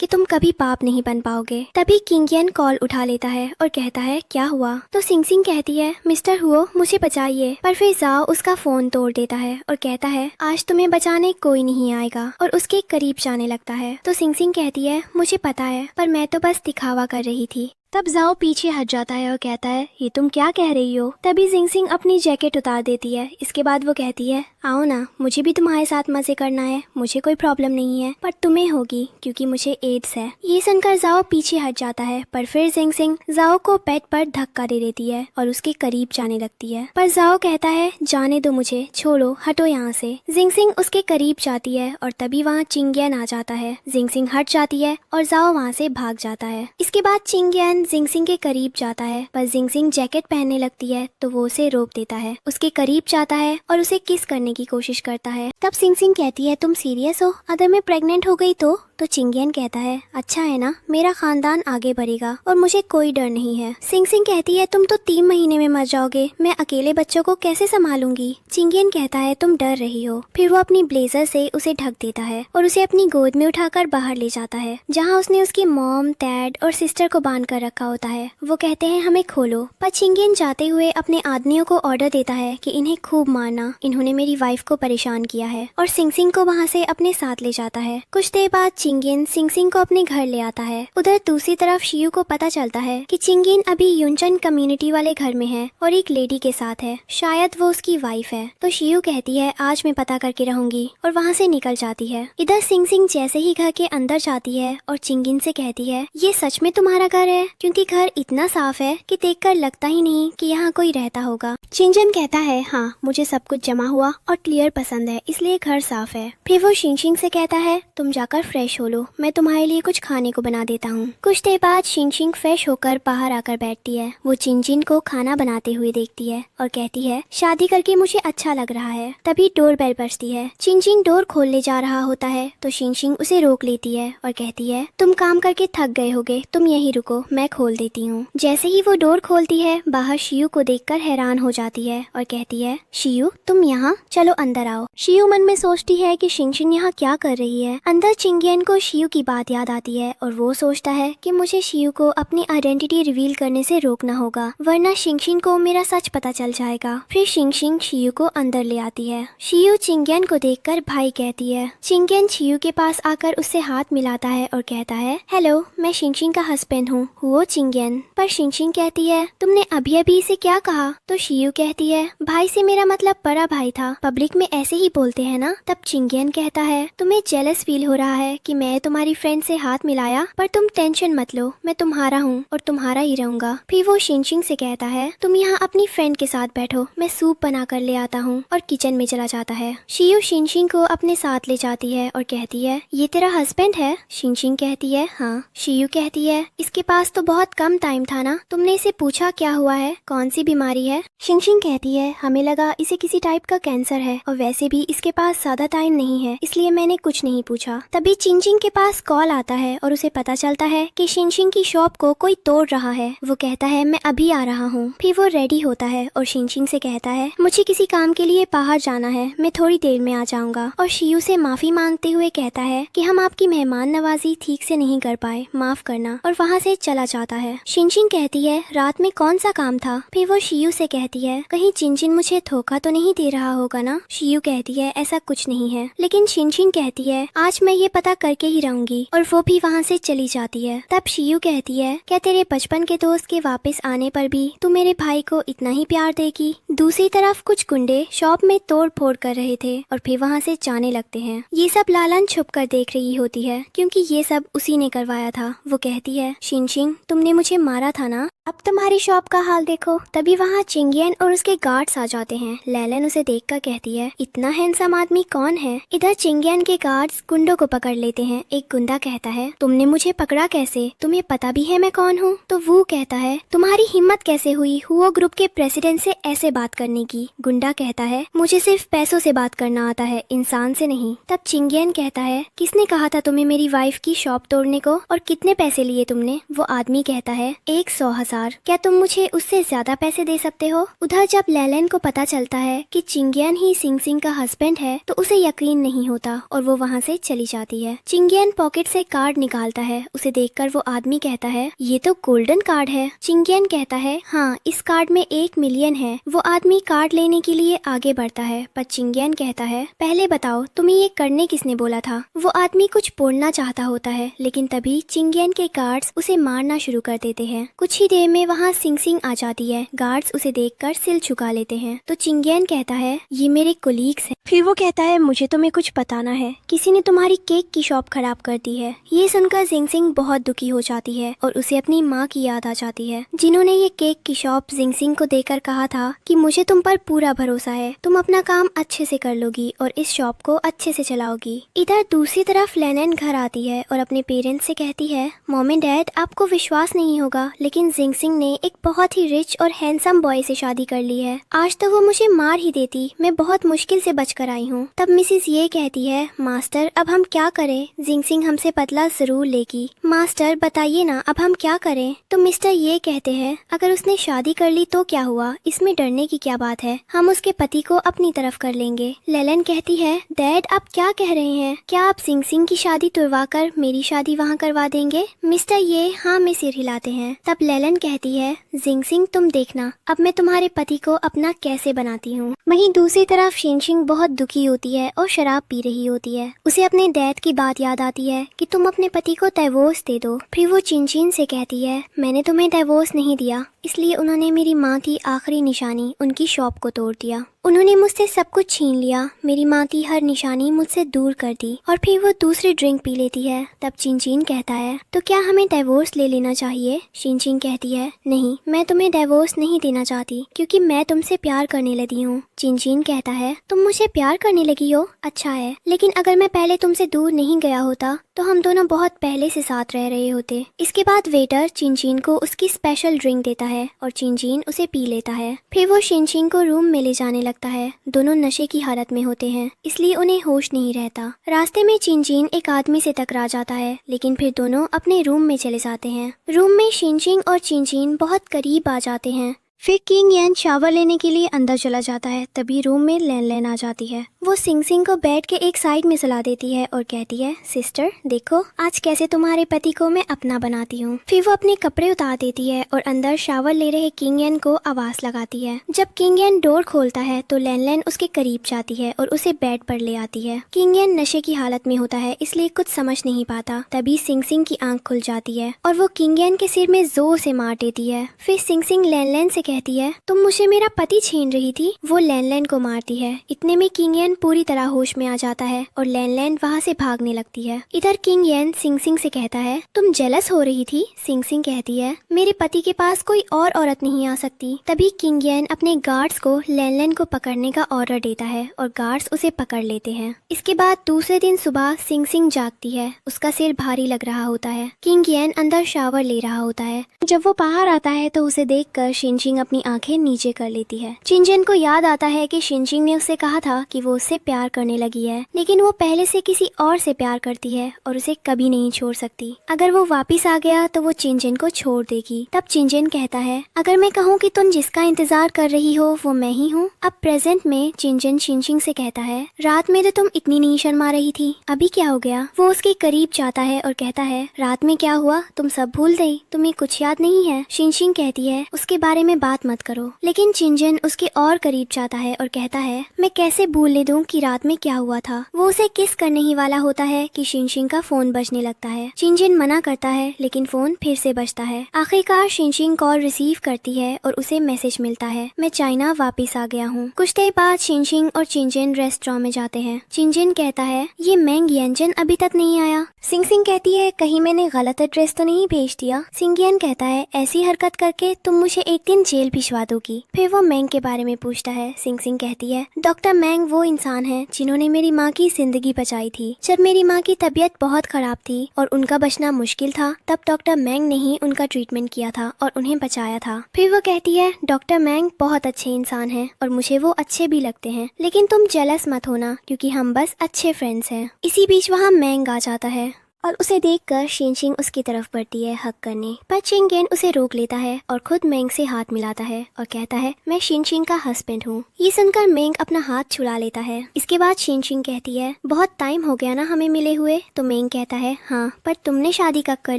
कि तुम कभी पाप नहीं बन पाओगे। तभी किंग यान कॉल उठा लेता है और कहता है क्या हुआ। तो सिंग सिंग कहती है मिस्टर हुओ मुझे बचाइए। पर फिर जाओ उसका फोन तोड़ देता है और कहता है आज तुम्हें बचाने कोई नहीं आएगा और उसके करीब जाने लगता है। तो सिंग सिंग कहती है मुझे पता है पर मैं तो बस दिखावा कर रही थी। तब जाओ पीछे हट जाता है और कहता है ये तुम क्या कह रही हो। तभी सिंग सिंग अपनी जैकेट उतार देती है। इसके बाद वो कहती है आओ ना मुझे भी तुम्हारे साथ मजे करना है, मुझे कोई प्रॉब्लम नहीं है पर तुम्हें होगी क्योंकि मुझे एड्स है। ये सुनकर जाओ पीछे हट जाता है पर फिर सिंग सिंग जाओ को बेड पर धक्का दे देती है और उसके करीब जाने लगती है। पर जाओ कहता है जाने दो मुझे, छोड़ो हटो यहाँ से। सिंग सिंग उसके करीब जाती है और तभी वहाँ चिंगयान आ जाता है। सिंग सिंग हट जाती है और जाओ वहाँ से भाग जाता है। इसके बाद चिंगयान जिंग सिंग के करीब जाता है पर जिंग सिंग जैकेट पहनने लगती है तो वो उसे रोक देता है। उसके करीब जाता है और उसे किस करने की कोशिश करता है। तब सिंग सिंग कहती है तुम सीरियस हो, अगर मैं प्रेग्नेंट हो गई तो चिंगयान कहता है अच्छा है ना, मेरा खानदान आगे बढ़ेगा और मुझे कोई डर नहीं है। सिंग सिंग कहती है तुम तो 3 महीने में मर जाओगे, मैं अकेले बच्चों को कैसे संभालूंगी। चिंगयान कहता है तुम डर रही हो। फिर वो अपनी ब्लेजर से उसे ढक देता है और उसे अपनी गोद में उठाकर बाहर ले जाता है जहाँ उसने उसकी मॉम, डैड और सिस्टर को बांध कर रखा होता है। वो कहते हैं हमें खोलो। पर चिंगयान जाते हुए अपने आदमियों को ऑर्डर देता है कि इन्हें खूब मारना, इन्होंने मेरी वाइफ को परेशान किया है, और सिंग सिंग को वहाँ से अपने साथ ले जाता है। कुछ देर बाद चिंगयान सिंग सिंग को अपने घर ले आता है। उधर दूसरी तरफ शियू को पता चलता है कि चिंगयान अभी यूनचन कम्युनिटी वाले घर में है और एक लेडी के साथ है, शायद वो उसकी वाइफ है। तो शियू कहती है आज मैं पता करके रहूंगी और वहाँ से निकल जाती है। इधर सिंग सिंग जैसे ही घर के अंदर जाती है और चिंगयान से कहती है ये सच में तुम्हारा घर है, क्योंकि घर इतना साफ है कि देखकर लगता ही नहीं कि यहाँ कोई रहता होगा। चिंगयान कहता है हाँ मुझे सब कुछ जमा हुआ और क्लियर पसंद है, इसलिए घर साफ है। फिर वो शिंग शिंग से कहता है तुम जाकर फ्रेश हो लो, मैं तुम्हारे लिए कुछ खाने को बना देता हूँ। कुछ देर बाद शिंग शिंग फ्रेश होकर बाहर आकर बैठती है। वो चिंगयान को खाना बनाते हुए देखती है और कहती है शादी करके मुझे अच्छा लग रहा है। तभी डोर बेल बजती है। चिंगयान डोर खोलने जा रहा होता है तो शिंग शिंग उसे रोक लेती है और कहती है तुम काम करके थक गए होगे, तुम यहीं रुको, मैं खोल देती हूँ। जैसे ही वो डोर खोलती है बाहर शियू को देखकर हैरान हो जाती है और कहती है शियू तुम यहाँ, चलो अंदर आओ। शियू मन में सोचती है कि शिंग शिंग यहाँ क्या कर रही है। अंदर चिंगयान को शियू की बात याद आती है और वो सोचता है कि मुझे शियू को अपनी आइडेंटिटी रिवील करने से रोकना होगा, वरना शिंग शिंग को मेरा सच पता चल जाएगा। फिर शिंग शिंग शियू को अंदर ले आती है। शियू चिंगयान को देखकर भाई कहती है। चिंगयान शियू के पास आकर उससे हाथ मिलाता है और कहता है हेलो, मैं शिंग शिंग का हस्बैंड हूँ, वो चिंगयान। पर शिंग शिंग कहती है तुमने अभी अभी इसे क्या कहा। तो शियू कहती है भाई से मेरा मतलब बड़ा भाई था, पब्लिक में ऐसे ही बोलते हैं ना। तब चिंगयान कहता है तुम्हें जेलस फील हो रहा है कि मैं तुम्हारी फ्रेंड से हाथ मिलाया, पर तुम टेंशन मत लो, मैं तुम्हारा हूँ और तुम्हारा ही रहूंगा। फिर वो शिंग शिंग से कहता है तुम यहाँ अपनी फ्रेंड के साथ बैठो, मैं सूप बना कर ले आता हूँ, और किचन में चला जाता है। शियू शिंग शिंग को अपने साथ ले जाती है और कहती है ये तेरा हस्बैंड है। शिंग शिंग कहती है हाँ। शियू कहती है इसके पास तो बहुत कम टाइम था ना, तुमने इसे पूछा क्या हुआ है, कौन सी बीमारी है। शिंग शिंग कहती है हमें लगा इसे किसी टाइप का कैंसर है और वैसे भी इसके पास ज्यादा टाइम नहीं है, इसलिए मैंने कुछ नहीं पूछा। तभी चिंग शिनशिंग के पास कॉल आता है और उसे पता चलता है कि शिनशिंग की शॉप को कोई तोड़ रहा है। वो कहता है मैं अभी आ रहा हूँ। फिर वो रेडी होता है और शिनशिंग से कहता है मुझे किसी काम के लिए बाहर जाना है, मैं थोड़ी देर में आ जाऊंगा। और शियू से माफी मांगते हुए कहता है कि हम आपकी मेहमान नवाजी ठीक से नहीं कर पाए, माफ करना, और वहाँ से चला जाता है। शिनशिंग कहती है रात में कौन सा काम था। फिर वो शियू से कहती है कहीं चिनचिन मुझे धोखा तो नहीं दे रहा होगा ना। शियू कहती है ऐसा कुछ नहीं है, लेकिन शिनशिंग कहती है आज मैं ये पता करके ही रहूंगी, और वो भी वहाँ से चली जाती है। तब शियू कहती है क्या तेरे बचपन के दोस्त के वापस आने पर भी तू मेरे भाई को इतना ही प्यार देगी। दूसरी तरफ कुछ गुंडे शॉप में तोड़ फोड़ कर रहे थे और फिर वहाँ से जाने लगते हैं। ये सब लालन छुप कर देख रही होती है क्योंकि ये सब उसी ने करवाया था। वो कहती है शिनशिंग तुमने मुझे मारा था ना, अब तुम्हारी शॉप का हाल देखो। तभी वहाँ चिंगियन और उसके गार्ड्स आ जाते हैं। लैलन उसे देखकर कहती है इतना हैंडसम आदमी कौन है। इधर चिंगियन के गार्ड्स गुंडों को पकड़ लेते हैं। एक गुंडा कहता है तुमने मुझे पकड़ा कैसे, तुम्हें पता भी है मैं कौन हूँ। तो वो कहता है तुम्हारी हिम्मत कैसे हुई हुआ ग्रुप के प्रेसिडेंट से ऐसे बात करने की। गुंडा कहता है मुझे सिर्फ पैसों से बात करना आता है, इंसान से नहीं। तब चिंगियन कहता है किसने कहा था तुम्हें मेरी वाइफ की शॉप तोड़ने को, और कितने पैसे लिए तुमने। वो आदमी कहता है 100,000। क्या तुम मुझे उससे ज्यादा पैसे दे सकते हो। उधर जब लैलन को पता चलता है कि चिंगियन ही सिंग का हस्बैंड है तो उसे यकीन नहीं होता और वो वहाँ से चली जाती है। चिंगियन पॉकेट से कार्ड निकालता है। उसे देखकर वो आदमी कहता है ये तो गोल्डन कार्ड है। चिंगियन कहता है हाँ, इस कार्ड में 1 मिलियन है। वो आदमी कार्ड लेने के लिए आगे बढ़ता है, पर चिंगियन कहता है पहले बताओ तुम्हें ये करने किसने बोला था। वो आदमी कुछ बोलना चाहता होता है, लेकिन तभी चिंगियन के गार्ड्स उसे मारना शुरू कर देते हैं। कुछ ही देर में वहाँ सिंग आ जाती है। गार्ड्स उसे देखकर सिर झुका लेते हैं। तो चिंगियन कहता है ये मेरे कोलीग्स हैं। फिर वो कहता है मुझे तुम्हें कुछ बताना है, किसी ने तुम्हारी केक की शॉप खराब कर दी है। ये सुनकर सिंग बहुत दुखी हो जाती है और उसे अपनी माँ की याद आ जाती है, जिन्होंने ये केक की शॉप सिंग को देकर कहा था कि मुझे तुम पर पूरा भरोसा है, तुम अपना काम अच्छे से कर लोगी और इस शॉप को अच्छे से चलाओगी। इधर दूसरी तरफ लेनन घर आती है और अपने पेरेंट्स से कहती है मॉम एंड डैड आपको विश्वास नहीं होगा, लेकिन सिंग ने एक बहुत ही रिच और हैंडसम बॉय से शादी कर ली है। आज तो वो मुझे मार ही देती, मैं बहुत मुश्किल से बचकर आई हूँ। तब मिसेस ये कहती है मास्टर अब हम क्या करें, सिंग हमसे बदला जरूर लेगी। मास्टर बताइए ना अब हम क्या करें। तो मिस्टर ये कहते हैं अगर उसने शादी कर ली तो क्या हुआ, इसमें डरने की क्या बात है, हम उसके पति को अपनी तरफ कर लेंगे। लेलन कहती है डैड आप क्या कह रहे हैं, क्या आप सिंग की शादी तुड़वा कर मेरी शादी वहाँ करवा देंगे। मिस्टर ये हाँ में सिर हिलाते हैं। तब लेलन कहती है सिंग तुम देखना अब मैं तुम्हारे पति को अपना कैसे बनाती हूँ। वहीं दूसरी तरफ शिनशिंग बहुत दुखी होती है और शराब पी रही होती है। उसे अपने डैड की बात याद आती है कि तुम अपने पति को डिवोर्स दे दो। फिर वो चिनचिन से कहती है मैंने तुम्हें डिवोर्स नहीं दिया, इसलिए उन्होंने मेरी माँ की आखिरी निशानी उनकी शॉप को तोड़ दिया। उन्होंने मुझसे सब कुछ छीन लिया, मेरी माँ की हर निशानी मुझसे दूर कर दी। और फिर वो दूसरी ड्रिंक पी लेती है। तब चिनचिन कहता है तो क्या हमें डिवोर्स ले लेना चाहिए। चिनचिन कहती है नहीं, मैं तुम्हें डिवोर्स नहीं देना चाहती क्योंकि मैं तुमसे प्यार करने लगी हूँ। चिनचिन कहता है तुम मुझे प्यार करने लगी हो, अच्छा है, लेकिन अगर मैं पहले तुमसे दूर नहीं गया होता तो हम दोनों बहुत पहले से साथ रह रहे होते। इसके बाद वेटर चिनचिन को उसकी स्पेशल ड्रिंक देता है और चिनचिन उसे पी लेता है। फिर वो चिनचिन को रूम में ले जाने लगता है। दोनों नशे की हालत में होते हैं, इसलिए उन्हें होश नहीं रहता। रास्ते में चिनचिन एक आदमी से टकरा जाता है, लेकिन फिर दोनों अपने रूम में चले जाते हैं। रूम में शिनचिन और चिनचिन बहुत करीब आ जाते हैं। फिर किंग यान शावर लेने के लिए अंदर चला जाता है। तभी रूम में लैन आ जाती है। वो सिंग को बेड के एक साइड में सुला देती है और कहती है सिस्टर देखो आज कैसे तुम्हारे पति को मैं अपना बनाती हूँ। फिर वो अपने कपड़े उतार देती है और अंदर शावर ले रहे किंग यान को आवाज लगाती है। जब किंग यान डोर खोलता है तो लैन उसके करीब जाती है और उसे बेड पर ले आती है। किंग यान नशे की हालत में होता है, इसलिए कुछ समझ नहीं पाता। तभी सिंग की आंख खुल जाती है और वो किंग यान के सिर में जोर से मार देती है। फिर सिंग लैन से कहती है तुम मुझे मेरा पति छीन रही थी। वो लैन को मारती है। इतने में किंग यान पूरी तरह होश में आ जाता है और लैन वहाँ से भागने लगती है। इधर किंग यान सिंग से कहता है तुम जेलस हो रही थी। सिंग कहती है मेरे पति के पास कोई और औरत नहीं आ सकती। तभी किंग यान अपने गार्ड्स को लैन को पकड़ने का ऑर्डर देता है और गार्ड्स उसे पकड़ लेते हैं। इसके बाद दूसरे दिन सुबह सिंग जागती है। उसका सिर भारी लग रहा होता है। किंग यान अंदर शावर ले रहा होता है। जब वो बाहर आता है तो उसे देखकर शिनचिन अपनी आंखें नीचे कर लेती है। चिंजिन को याद आता है कि शिनजिंग ने उससे कहा था कि वो उससे प्यार करने लगी है, लेकिन वो पहले से किसी और से प्यार करती है और उसे कभी नहीं छोड़ सकती। अगर वो वापस आ गया तो वो चिंजिन को छोड़ देगी। तब चिंजिन कहता है, अगर मैं कहूँ कि तुम जिसका इंतजार कर रही हो वो मैं ही हूँ। अब प्रेजेंट में चिंजिन शिनजिंग से कहता है, रात में तो तुम इतनी नहीं शर्मा रही थी, अभी क्या हो गया? वो उसके करीब जाता है और कहता है, रात में क्या हुआ तुम सब भूल गई, तुम्हें कुछ याद नहीं है? शिनजिंग कहती है, उसके बारे में बात मत करो। लेकिन चिंजिन उसके और करीब जाता है और कहता है, मैं कैसे भूलने दूं कि रात में क्या हुआ था। वो उसे किस करने ही वाला होता है कि शिनजिंग का फोन बजने लगता है। चिंजिन मना करता है लेकिन फोन फिर से बजता है। आखिरकार शिनजिंग कॉल रिसीव करती है और उसे मैसेज मिलता है, मैं चाइना वापस आ गया हूँ। कुछ देर बाद शिनजिंग और चिंजिन रेस्टोरेंट में जाते हैं। चिंजिन कहता है, ये मैंग येंजन अभी तक नहीं आया। सिंग कहती है, कहीं मैंने गलत एड्रेस तो नहीं भेज दिया? सिंगियन कहता है, ऐसी हरकत करके तुम मुझे एक दिन जेल भिजवा दोगी। फिर वो मैंग के बारे में पूछता है। सिंग कहती है, डॉक्टर मैंग वो इंसान है जिन्होंने मेरी माँ की जिंदगी बचाई थी। जब मेरी माँ की तबीयत बहुत खराब थी और उनका बचना मुश्किल था, तब डॉक्टर मैंग ने ही उनका ट्रीटमेंट किया था और उन्हें बचाया था। फिर वो कहती है, डॉक्टर मैंग बहुत अच्छे इंसान हैं और मुझे वो अच्छे भी लगते हैं, लेकिन तुम जेलस मत होना क्योंकि हम बस अच्छे फ्रेंड्स हैं। इसी बीच वहाँ मैंग आ जाता है और उसे देखकर शिनजिंग उसकी तरफ बढ़ती है हक करने, पर चिंगेन उसे रोक लेता है और खुद मैंग से हाथ मिलाता है और कहता है, मैं शिनजिंग का हस्बैंड हूँ। ये सुनकर मैंग अपना हाथ छुड़ा लेता है। इसके बाद शिनजिंग कहती है, बहुत टाइम हो गया ना हमें मिले हुए? तो मैंग कहता है, हाँ, पर तुमने शादी कब कर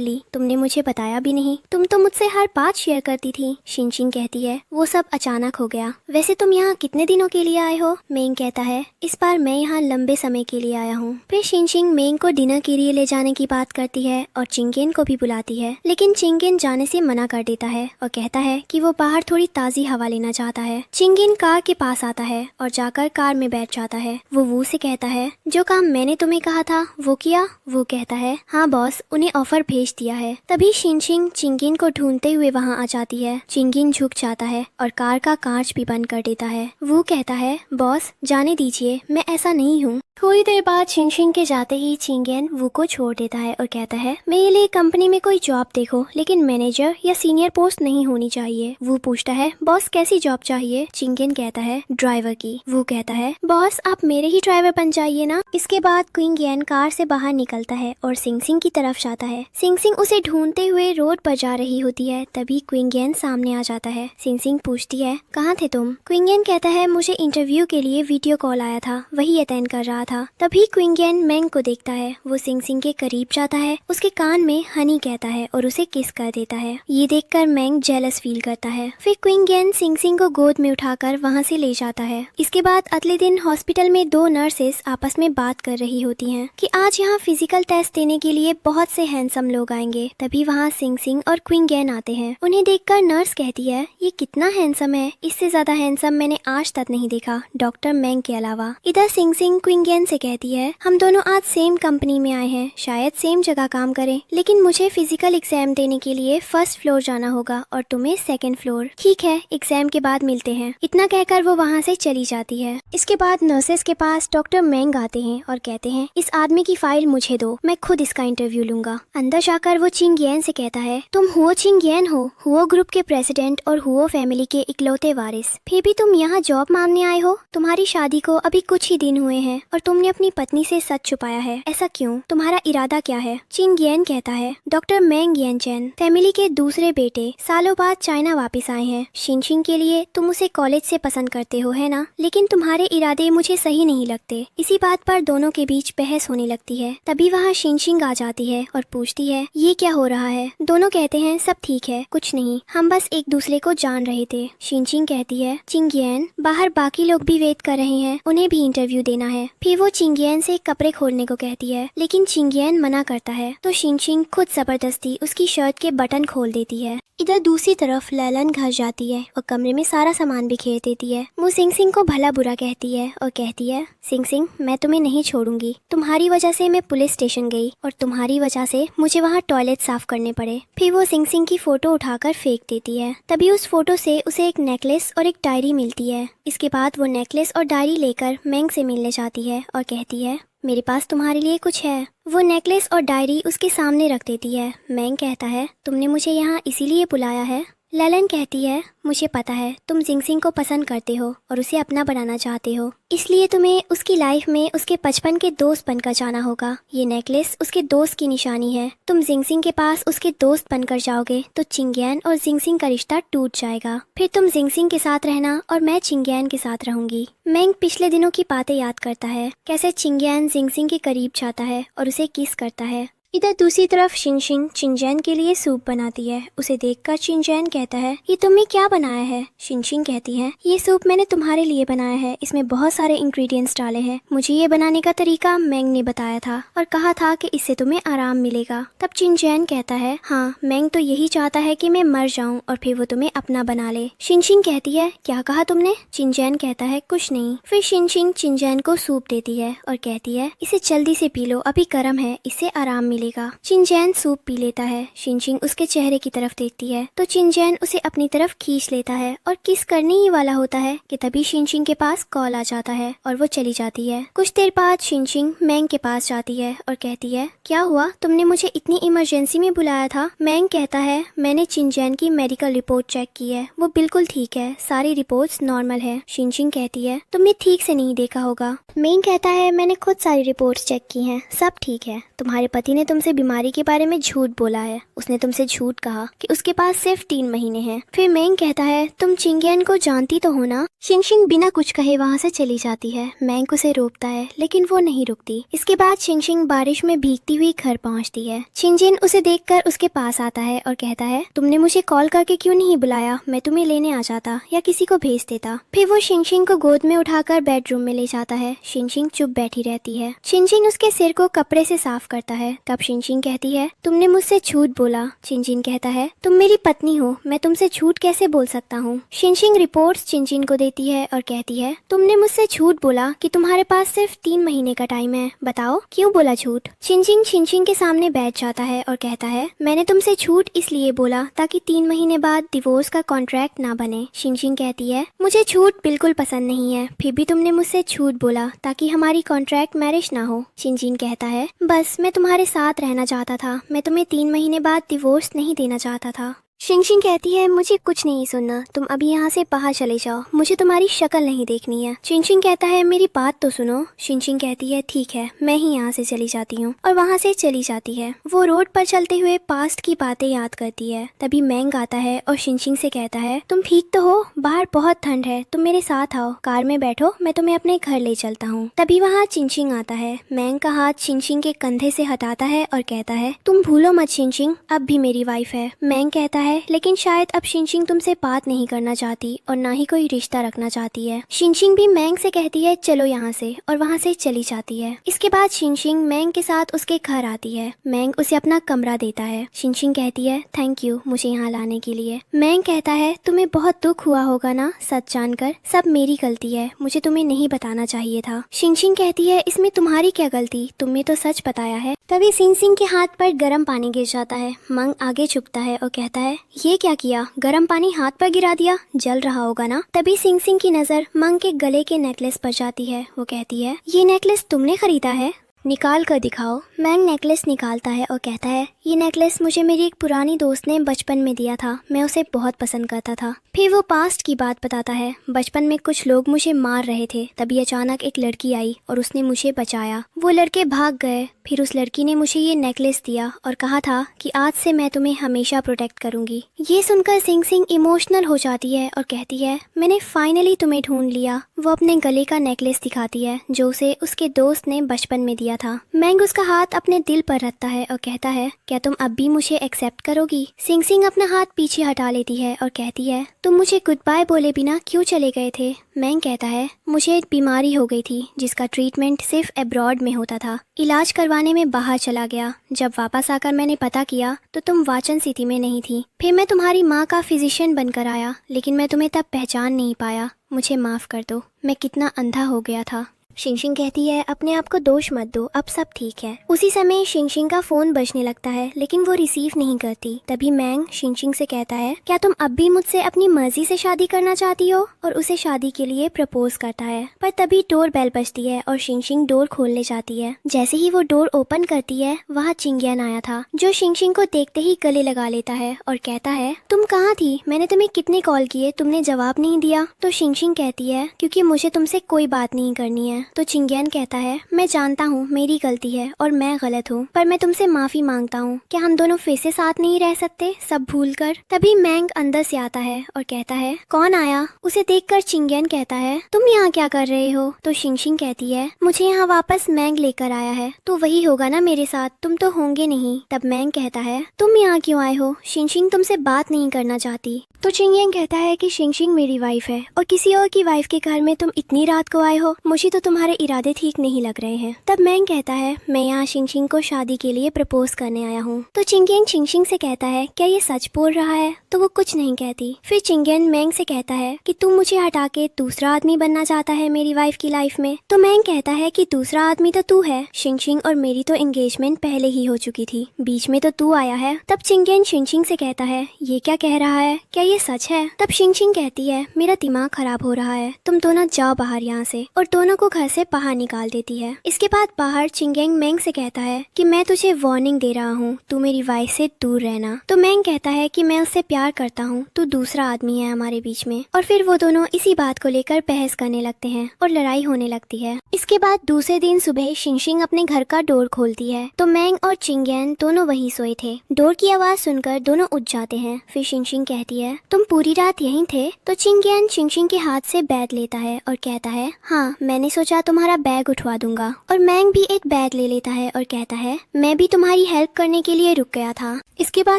ली? तुमने मुझे बताया भी नहीं, तुम तो मुझसे हर बात शेयर करती थी। शिनजिंग कहती है, वो सब अचानक हो गया। वैसे तुम यहाँ कितने दिनों के लिए आए हो? मैंग कहता है, इस बार मैं यहाँ लंबे समय के लिए आया हूँ। फिर शिनजिंग मैंग को डिनर के लिए ले जाने की बात करती है और चिंगेन को भी बुलाती है, लेकिन चिंगेन जाने से मना कर देता है और कहता है कि वो बाहर थोड़ी ताजी हवा लेना चाहता है। चिंगेन कार के पास आता है और जाकर कार में बैठ जाता है। वो वू से कहता है, जो काम मैंने तुम्हें कहा था वो किया? वो कहता है, हाँ बॉस, उन्हें ऑफर भेज दिया है। तभी शिनजिंग चिंगेन को ढूंढते हुए वहाँ आ जाती है। चिंगेन झुक जाता है और कार का कांच भी बंद कर देता है। वो कहता है, बॉस जाने दीजिए, मैं ऐसा नहीं हूँ। थोड़ी देर बाद शिनजिंग के जाते ही चिंगेन वू को छोड़ देता है और कहता है, मेरे लिए कंपनी में कोई जॉब देखो, लेकिन मैनेजर या सीनियर पोस्ट नहीं होनी चाहिए। वो पूछता है, बॉस कैसी जॉब चाहिए? चिंगेन कहता है, ड्राइवर की। वो कहता है, बॉस आप मेरे ही ड्राइवर बन जाइए ना। इसके बाद क्विंगेन कार से बाहर निकलता है और सिंग की तरफ जाता है। सिंग उसे ढूंढते हुए रोड पर जा रही होती है। तभी क्विंगेन सामने आ जाता है। सिंग पूछती है, कहाँ थे तुम? क्विंगेन कहता है, मुझे इंटरव्यू के लिए वीडियो कॉल आया था, वही अटेंड कर रहा था। तभी क्विंगेन मैंग को देखता है। वो सिंग के करीब जाता है, उसके कान में हनी कहता है और उसे किस कर देता है। ये देखकर मैंग जेलस फील करता है। फिर क्विंगेन सिंग को गोद में उठाकर वहाँ से ले जाता है। इसके बाद अगले दिन हॉस्पिटल में दो नर्सेस आपस में बात कर रही होती हैं कि आज यहाँ फिजिकल टेस्ट देने के लिए बहुत से हैंडसम लोग आएंगे। तभी वहाँ सिंग और क्विंगेन आते हैं। उन्हें देखकर नर्स कहती है, ये कितना हैंडसम है, इससे ज्यादा हैंडसम मैंने आज तक नहीं देखा, डॉक्टर मैंग के अलावा। इधर सिंग क्विंगेन से कहती है, हम दोनों आज सेम कंपनी में आए हैं, शायद सेम जगह काम करें, लेकिन मुझे फिजिकल एग्जाम देने के लिए फर्स्ट फ्लोर जाना होगा और तुम्हें सेकंड फ्लोर। ठीक है, एग्जाम के बाद मिलते हैं। इतना कहकर वो वहाँ से चली जाती है। इसके बाद नर्सेस के पास डॉक्टर मैंग आते हैं और कहते हैं, इस आदमी की फाइल मुझे दो, मैं खुद इसका इंटरव्यू लूंगा। अंदर जाकर वो चिंगेन से कहता है, तुम हुओ चिंगेन हो, हुओ ग्रुप के प्रेसिडेंट और हुओ फैमिली के इकलौते वारिस, फिर भी तुम यहाँ जॉब मांगने आए हो? तुम्हारी शादी को अभी कुछ ही दिन हुए हैं और तुमने अपनी पत्नी से सच छुपाया है, ऐसा क्यों? तुम्हारा इरादा क्या है? चिंगेन कहता है, डॉक्टर मैंग येंचेन फैमिली के दूसरे बेटे सालों बाद चाइना वापस आए हैं। शिनजिंग के लिए तुम उसे कॉलेज से पसंद करते हो है ना, लेकिन तुम्हारे इरादे मुझे सही नहीं लगते। इसी बात पर दोनों के बीच बहस होने लगती है। तभी वहाँ शिनजिंग आ जाती है और पूछती है, ये क्या हो रहा है? दोनों कहते हैं, सब ठीक है, कुछ नहीं, हम बस एक दूसरे को जान रहे थे। शिनजिंग कहती है, चिंगेन बाहर बाकी लोग भी वेट कर रहे हैं, उन्हें भी इंटरव्यू देना है। फिर वो चिंगेन से कपड़े खोलने को कहती है, लेकिन चिंगेन मना करता है। तो शिनजिंग खुद जबरदस्ती उसकी शर्ट के बटन खोल देती है। इधर दूसरी तरफ लैलन घर जाती है और कमरे में सारा सामान बिखेर देती है। वो सिंग को भला बुरा कहती है और कहती है, सिंग मैं तुम्हें नहीं छोड़ूंगी। तुम्हारी वजह से मैं पुलिस स्टेशन गई और तुम्हारी वजह से मुझे वहाँ टॉयलेट साफ करने पड़े। फिर वो सिंग की फोटो उठाकर फेंक देती है। तभी उस फोटो से उसे एक नेकलेस और एक डायरी मिलती है। इसके बाद वो नेकलेस और डायरी लेकर मैंग से मिलने जाती है और कहती है, मेरे पास तुम्हारे लिए कुछ है। वो नेकलेस और डायरी उसके सामने रख देती है। मैंग कहता है, तुमने मुझे यहाँ इसीलिए बुलाया है? ललन कहती है, मुझे पता है तुम जिंगसिंग को पसंद करते हो और उसे अपना बनाना चाहते हो, इसलिए तुम्हें उसकी लाइफ में उसके बचपन के दोस्त बनकर जाना होगा। ये नेकलेस उसके दोस्त की निशानी है। तुम जिंगसिंग के पास उसके दोस्त बनकर जाओगे तो चिंगयान और जिंगसिंग का रिश्ता टूट जाएगा। फिर तुम जिंगसिंग के साथ रहना और मैं चिंगयान के साथ रहूंगी। मैंग पिछले दिनों की बातें याद करता है, कैसे चिंगयान जिंगसिंग के करीब जाता है और उसे किस करता है। इधर दूसरी तरफ शिनशिन चिंगयान के लिए सूप बनाती है। उसे देखकर चिंगयान कहता है, ये तुमने क्या बनाया है? शिनशिन कहती है, ये सूप मैंने तुम्हारे लिए बनाया है, इसमें बहुत सारे इंग्रेडिएंट्स डाले हैं। मुझे ये बनाने का तरीका मैंग ने बताया था और कहा था कि इससे तुम्हें आराम मिलेगा। तब चिंगयान कहता है, हाँ मैंग तो यही चाहता है कि मैं मर जाऊं और फिर वो तुम्हें अपना बना ले। शिनशिन कहती है, क्या कहा तुमने? चिंगयान कहता है, कुछ नहीं। फिर शिनशिन चिंगयान को सूप देती है और कहती है, इसे जल्दी से पी लो, अभी गर्म है, इससे आराम मिलेगा। चिंगयान सूप पी लेता है। शिनशिन उसके चेहरे की तरफ देखती है तो चिंगयान उसे अपनी तरफ खींच लेता है और किस करने ही वाला होता है कि तभी शिनशिन के पास कॉल आ जाता है और वो चली जाती है। कुछ देर बाद शिनशिन मैंग के पास जाती है और कहती है, क्या हुआ, तुमने मुझे इतनी इमरजेंसी में बुलाया था? मैंग कहता है, मैंने चिंगयान की मेडिकल रिपोर्ट चेक की है, वो बिल्कुल ठीक है, सारी रिपोर्ट्स नॉर्मल है। शिनशिन कहती है, तुमने ठीक से नहीं देखा होगा। मैंग कहता है, मैंने खुद सारी रिपोर्ट्स चेक की हैं, सब ठीक है। तुम्हारे पति ने तुमसे बीमारी के बारे में झूठ बोला है। उसने तुमसे झूठ कहा कि उसके पास सिर्फ 3 महीने हैं। फिर मैंग कहता है, तुम चिंगयान को जानती तो हो ना? शिनशिन बिना कुछ कहे वहाँ से चली जाती है। मैंग उसे रोकता है लेकिन वो नहीं रुकती। इसके बाद शिनशिन बारिश में भीगती हुई घर पहुँचती है। चिंजिन उसे देखकर उसके पास आता है और कहता है, तुमने मुझे कॉल करके क्यों नहीं बुलाया? मैं तुम्हें लेने आ जाता या किसी को भेज देता। फिर वो शिनशिन को गोद में उठाकर बेडरूम में ले जाता है। शिनशिन चुप बैठी रहती है। शिनशिन उसके सिर को कपड़े से साफ करता है। तब शिनशिन कहती है, तुमने मुझसे झूठ बोला। चिंजिन कहता है, तुम मेरी पत्नी हो, मैं तुमसे झूठ कैसे बोल सकता हूँ? शिनशिन रिपोर्ट्स चिंजिन को देती है और कहती है, तुमने मुझसे झूठ बोला कि तुम्हारे पास सिर्फ 3 महीने का टाइम है, बताओ क्यों बोला झूठ? चिंजिन शिनशिन के सामने बैठ जाता है और कहता है, मैंने तुमसे झूठ इसलिए बोला ताकि 3 महीने बाद डिवोर्स का कॉन्ट्रैक्ट ना बने। शिनशिन कहती है, मुझे झूठ बिल्कुल पसंद नहीं है, फिर भी तुमने मुझसे झूठ बोला ताकि हमारी कॉन्ट्रैक्ट मैरिज ना हो। चिंजिन कहता है, बस मैं तुम्हारे साथ रहना चाहता था, मैं तुम्हें 3 महीने बाद डिवोर्स नहीं देना चाहता था। शिनशिन कहती है, मुझे कुछ नहीं सुनना, तुम अभी यहाँ से बाहर चले जाओ, मुझे तुम्हारी शक्ल नहीं देखनी है। शिनशिन कहता है, मेरी बात तो सुनो। शिनशिन कहती है, ठीक है, मैं ही यहाँ से चली जाती हूँ, और वहाँ से चली जाती है। वो रोड पर चलते हुए पास्ट की बातें याद करती है। तभी मैंग आता है और शिनशिन से कहता है, तुम ठीक तो हो? बाहर बहुत ठंड है, तुम मेरे साथ आओ, कार में बैठो, मैं तुम्हें अपने घर ले चलता हूँ। तभी वहाँ चिंचिंग आता है। मैंग का हाथ शिनशिन के कंधे से हटाता है और कहता है, तुम भूलो मत शिनशिन, अब भी मेरी वाइफ है। मैंग कहता है, लेकिन शायद अब शिनशिन तुमसे बात नहीं करना चाहती और ना ही कोई रिश्ता रखना चाहती है। शिनशिन भी मैंग से कहती है, चलो यहाँ से, और वहाँ से चली जाती है। इसके बाद शिनशिन मैंग के साथ उसके घर आती है। मैंग उसे अपना कमरा देता है। शिनशिन कहती है, थैंक यू मुझे यहाँ लाने के लिए। मैंग कहता है, तुम्हें बहुत दुख हुआ होगा ना सच जानकर, सब मेरी गलती है, मुझे तुम्हें नहीं बताना चाहिए था। शिनशिन कहती है, इसमें तुम्हारी क्या गलती, तुमने तो सच बताया है। तभी शिनशिन के हाथ पर गर्म पानी गिर जाता है। मैंग आगे झुकता है और कहता है, ये क्या किया? गर्म पानी हाथ पर गिरा दिया, जल रहा होगा ना? तभी शिनशिन की नजर मैंग के गले के नेकलेस पर जाती है। वो कहती है, ये नेकलेस तुमने खरीदा है? निकाल कर दिखाओ। मैंग नेकलेस निकालता है और कहता है, ये नेकलेस मुझे मेरी एक पुरानी दोस्त ने बचपन में दिया था, मैं उसे बहुत पसंद करता था। फिर वो पास्ट की बात बताता है। बचपन में कुछ लोग मुझे मार रहे थे, तभी अचानक एक लड़की आई और उसने मुझे बचाया। वो लड़के भाग गए, फिर उस लड़की ने मुझे ये नेकलेस दिया और कहा था कि आज से मैं तुम्हें हमेशा प्रोटेक्ट करूंगी। ये सुनकर शिनशिन इमोशनल हो जाती है और कहती है, मैंने फाइनली तुम्हें ढूंढ लिया। वो अपने गले का नेकलेस दिखाती है जो उसे उसके दोस्त ने बचपन में दिया था। मैंग उसका हाथ अपने दिल पर रखता है और कहता है, क्या तुम अब भी मुझे एक्सेप्ट करोगी? शिनशिन अपना हाथ पीछे हटा लेती है और कहती है, तुम मुझे गुड बाय बोले बिना क्यों चले गए थे? मैंग कहता है, मुझे एक बीमारी हो गई थी जिसका ट्रीटमेंट सिर्फ अब्रॉड में होता था, इलाज करवाने में बाहर चला गया। जब वापस आकर मैंने पता किया तो तुम वाचन सिटी में नहीं थी। फिर मैं तुम्हारी माँ का फिजिशियन बनकर आया, लेकिन मैं तुम्हें तब पहचान नहीं पाया। मुझे माफ कर दो, मैं कितना अंधा हो गया था। शिंगशिंग कहती है अपने आप को दोष मत दो, अब सब ठीक है। उसी समय शिंगशिंग का फोन बजने लगता है लेकिन वो रिसीव नहीं करती। तभी मैंग शिंगशिंग से कहता है क्या तुम अब भी मुझसे अपनी मर्जी से शादी करना चाहती हो, और उसे शादी के लिए प्रपोज करता है। पर तभी डोर बेल बजती है और शिंगशिंग डोर खोलने जाती है। जैसे ही वो डोर ओपन करती है वहाँ चिंगयान आया था, जो शिंगशिंग को देखते ही गले लगा लेता है और कहता है तुम कहाँ थी, मैंने तुम्हें कितने कॉल किए, तुमने जवाब नहीं दिया। तो शिंगशिंग कहती है क्योंकि मुझे तुमसे कोई बात नहीं करनी है। तो चिंगयान कहता है मैं जानता हूँ मेरी गलती है और मैं गलत हूँ, पर मैं तुमसे माफी मांगता हूँ। क्या हम दोनों फिर से साथ नहीं रह सकते, सब भूल कर। तभी मैंग अंदर से आता है और कहता है कौन आया। उसे देखकर चिंगयान कहता है तुम यहाँ क्या कर रहे हो। तो शिंगशिंग कहती है मुझे यहाँ वापस मैंग लेकर आया है, तो वही होगा ना मेरे साथ, तुम तो होंगे नहीं। तब मैंग कहता है तुम यहाँ क्यों आए हो, शिंगशिंग तुमसे बात नहीं करना चाहती। तो चिंगयान कहता है कि शिंगशिंग मेरी वाइफ है और किसी और की वाइफ के घर में तुम इतनी रात को आए हो, मुझे तो तुम्हारे इरादे ठीक नहीं लग रहे हैं। तब मैंग कहता है मैं यहाँ शिंगशिंग को शादी के लिए प्रपोज करने आया हूँ। तो चिंगयान शिंगशिंग से कहता है क्या ये सच बोल रहा है। तो वो कुछ नहीं कहती। फिर चिंगयान मैंग से कहता है कि तू मुझे हटा के दूसरा आदमी बनना चाहता है मेरी वाइफ की लाइफ में। तो मैंग कहता है कि दूसरा आदमी तो तू है, शिंगशिंग और मेरी तो एंगेजमेंट पहले ही हो चुकी थी, बीच में तो तू आया है। तब चिंगयान शिंगशिंग से कहता है ये क्या कह रहा है, क्या ये सच है। तब शिंगशिंग कहती है मेरा दिमाग खराब हो रहा है, तुम दोनों जाओ बाहर यहाँ से, और दोनों को घर से बाहर निकाल देती है। इसके बाद बाहर चिंगयान मैंग से कहता है कि मैं तुझे वार्निंग दे रहा हूँ, तू मेरी वाइफ से दूर रहना। तो मैंग कहता है कि मैं उससे प्यार करता हूँ, तू दूसरा आदमी है हमारे बीच में। और फिर वो दोनों इसी बात को लेकर बहस करने लगते हैं और लड़ाई होने लगती है। इसके बाद दूसरे दिन सुबह शिंगशिंग अपने घर का डोर खोलती है तो मैंग और चिंगयान दोनों वहीं सोए थे। डोर की आवाज सुनकर दोनों उठ जाते हैं। फिर शिंगशिंग कहती है तुम पूरी रात यहीं थे। तो चिंगयान शिंगशिंग के हाथ से बैग लेता है और कहता है हाँ, मैंने सोचा तुम्हारा बैग उठवा दूंगा। और मैंग भी एक बैग ले लेता है और कहता है मैं भी तुम्हारी हेल्प करने के लिए रुक गया था। इसके बाद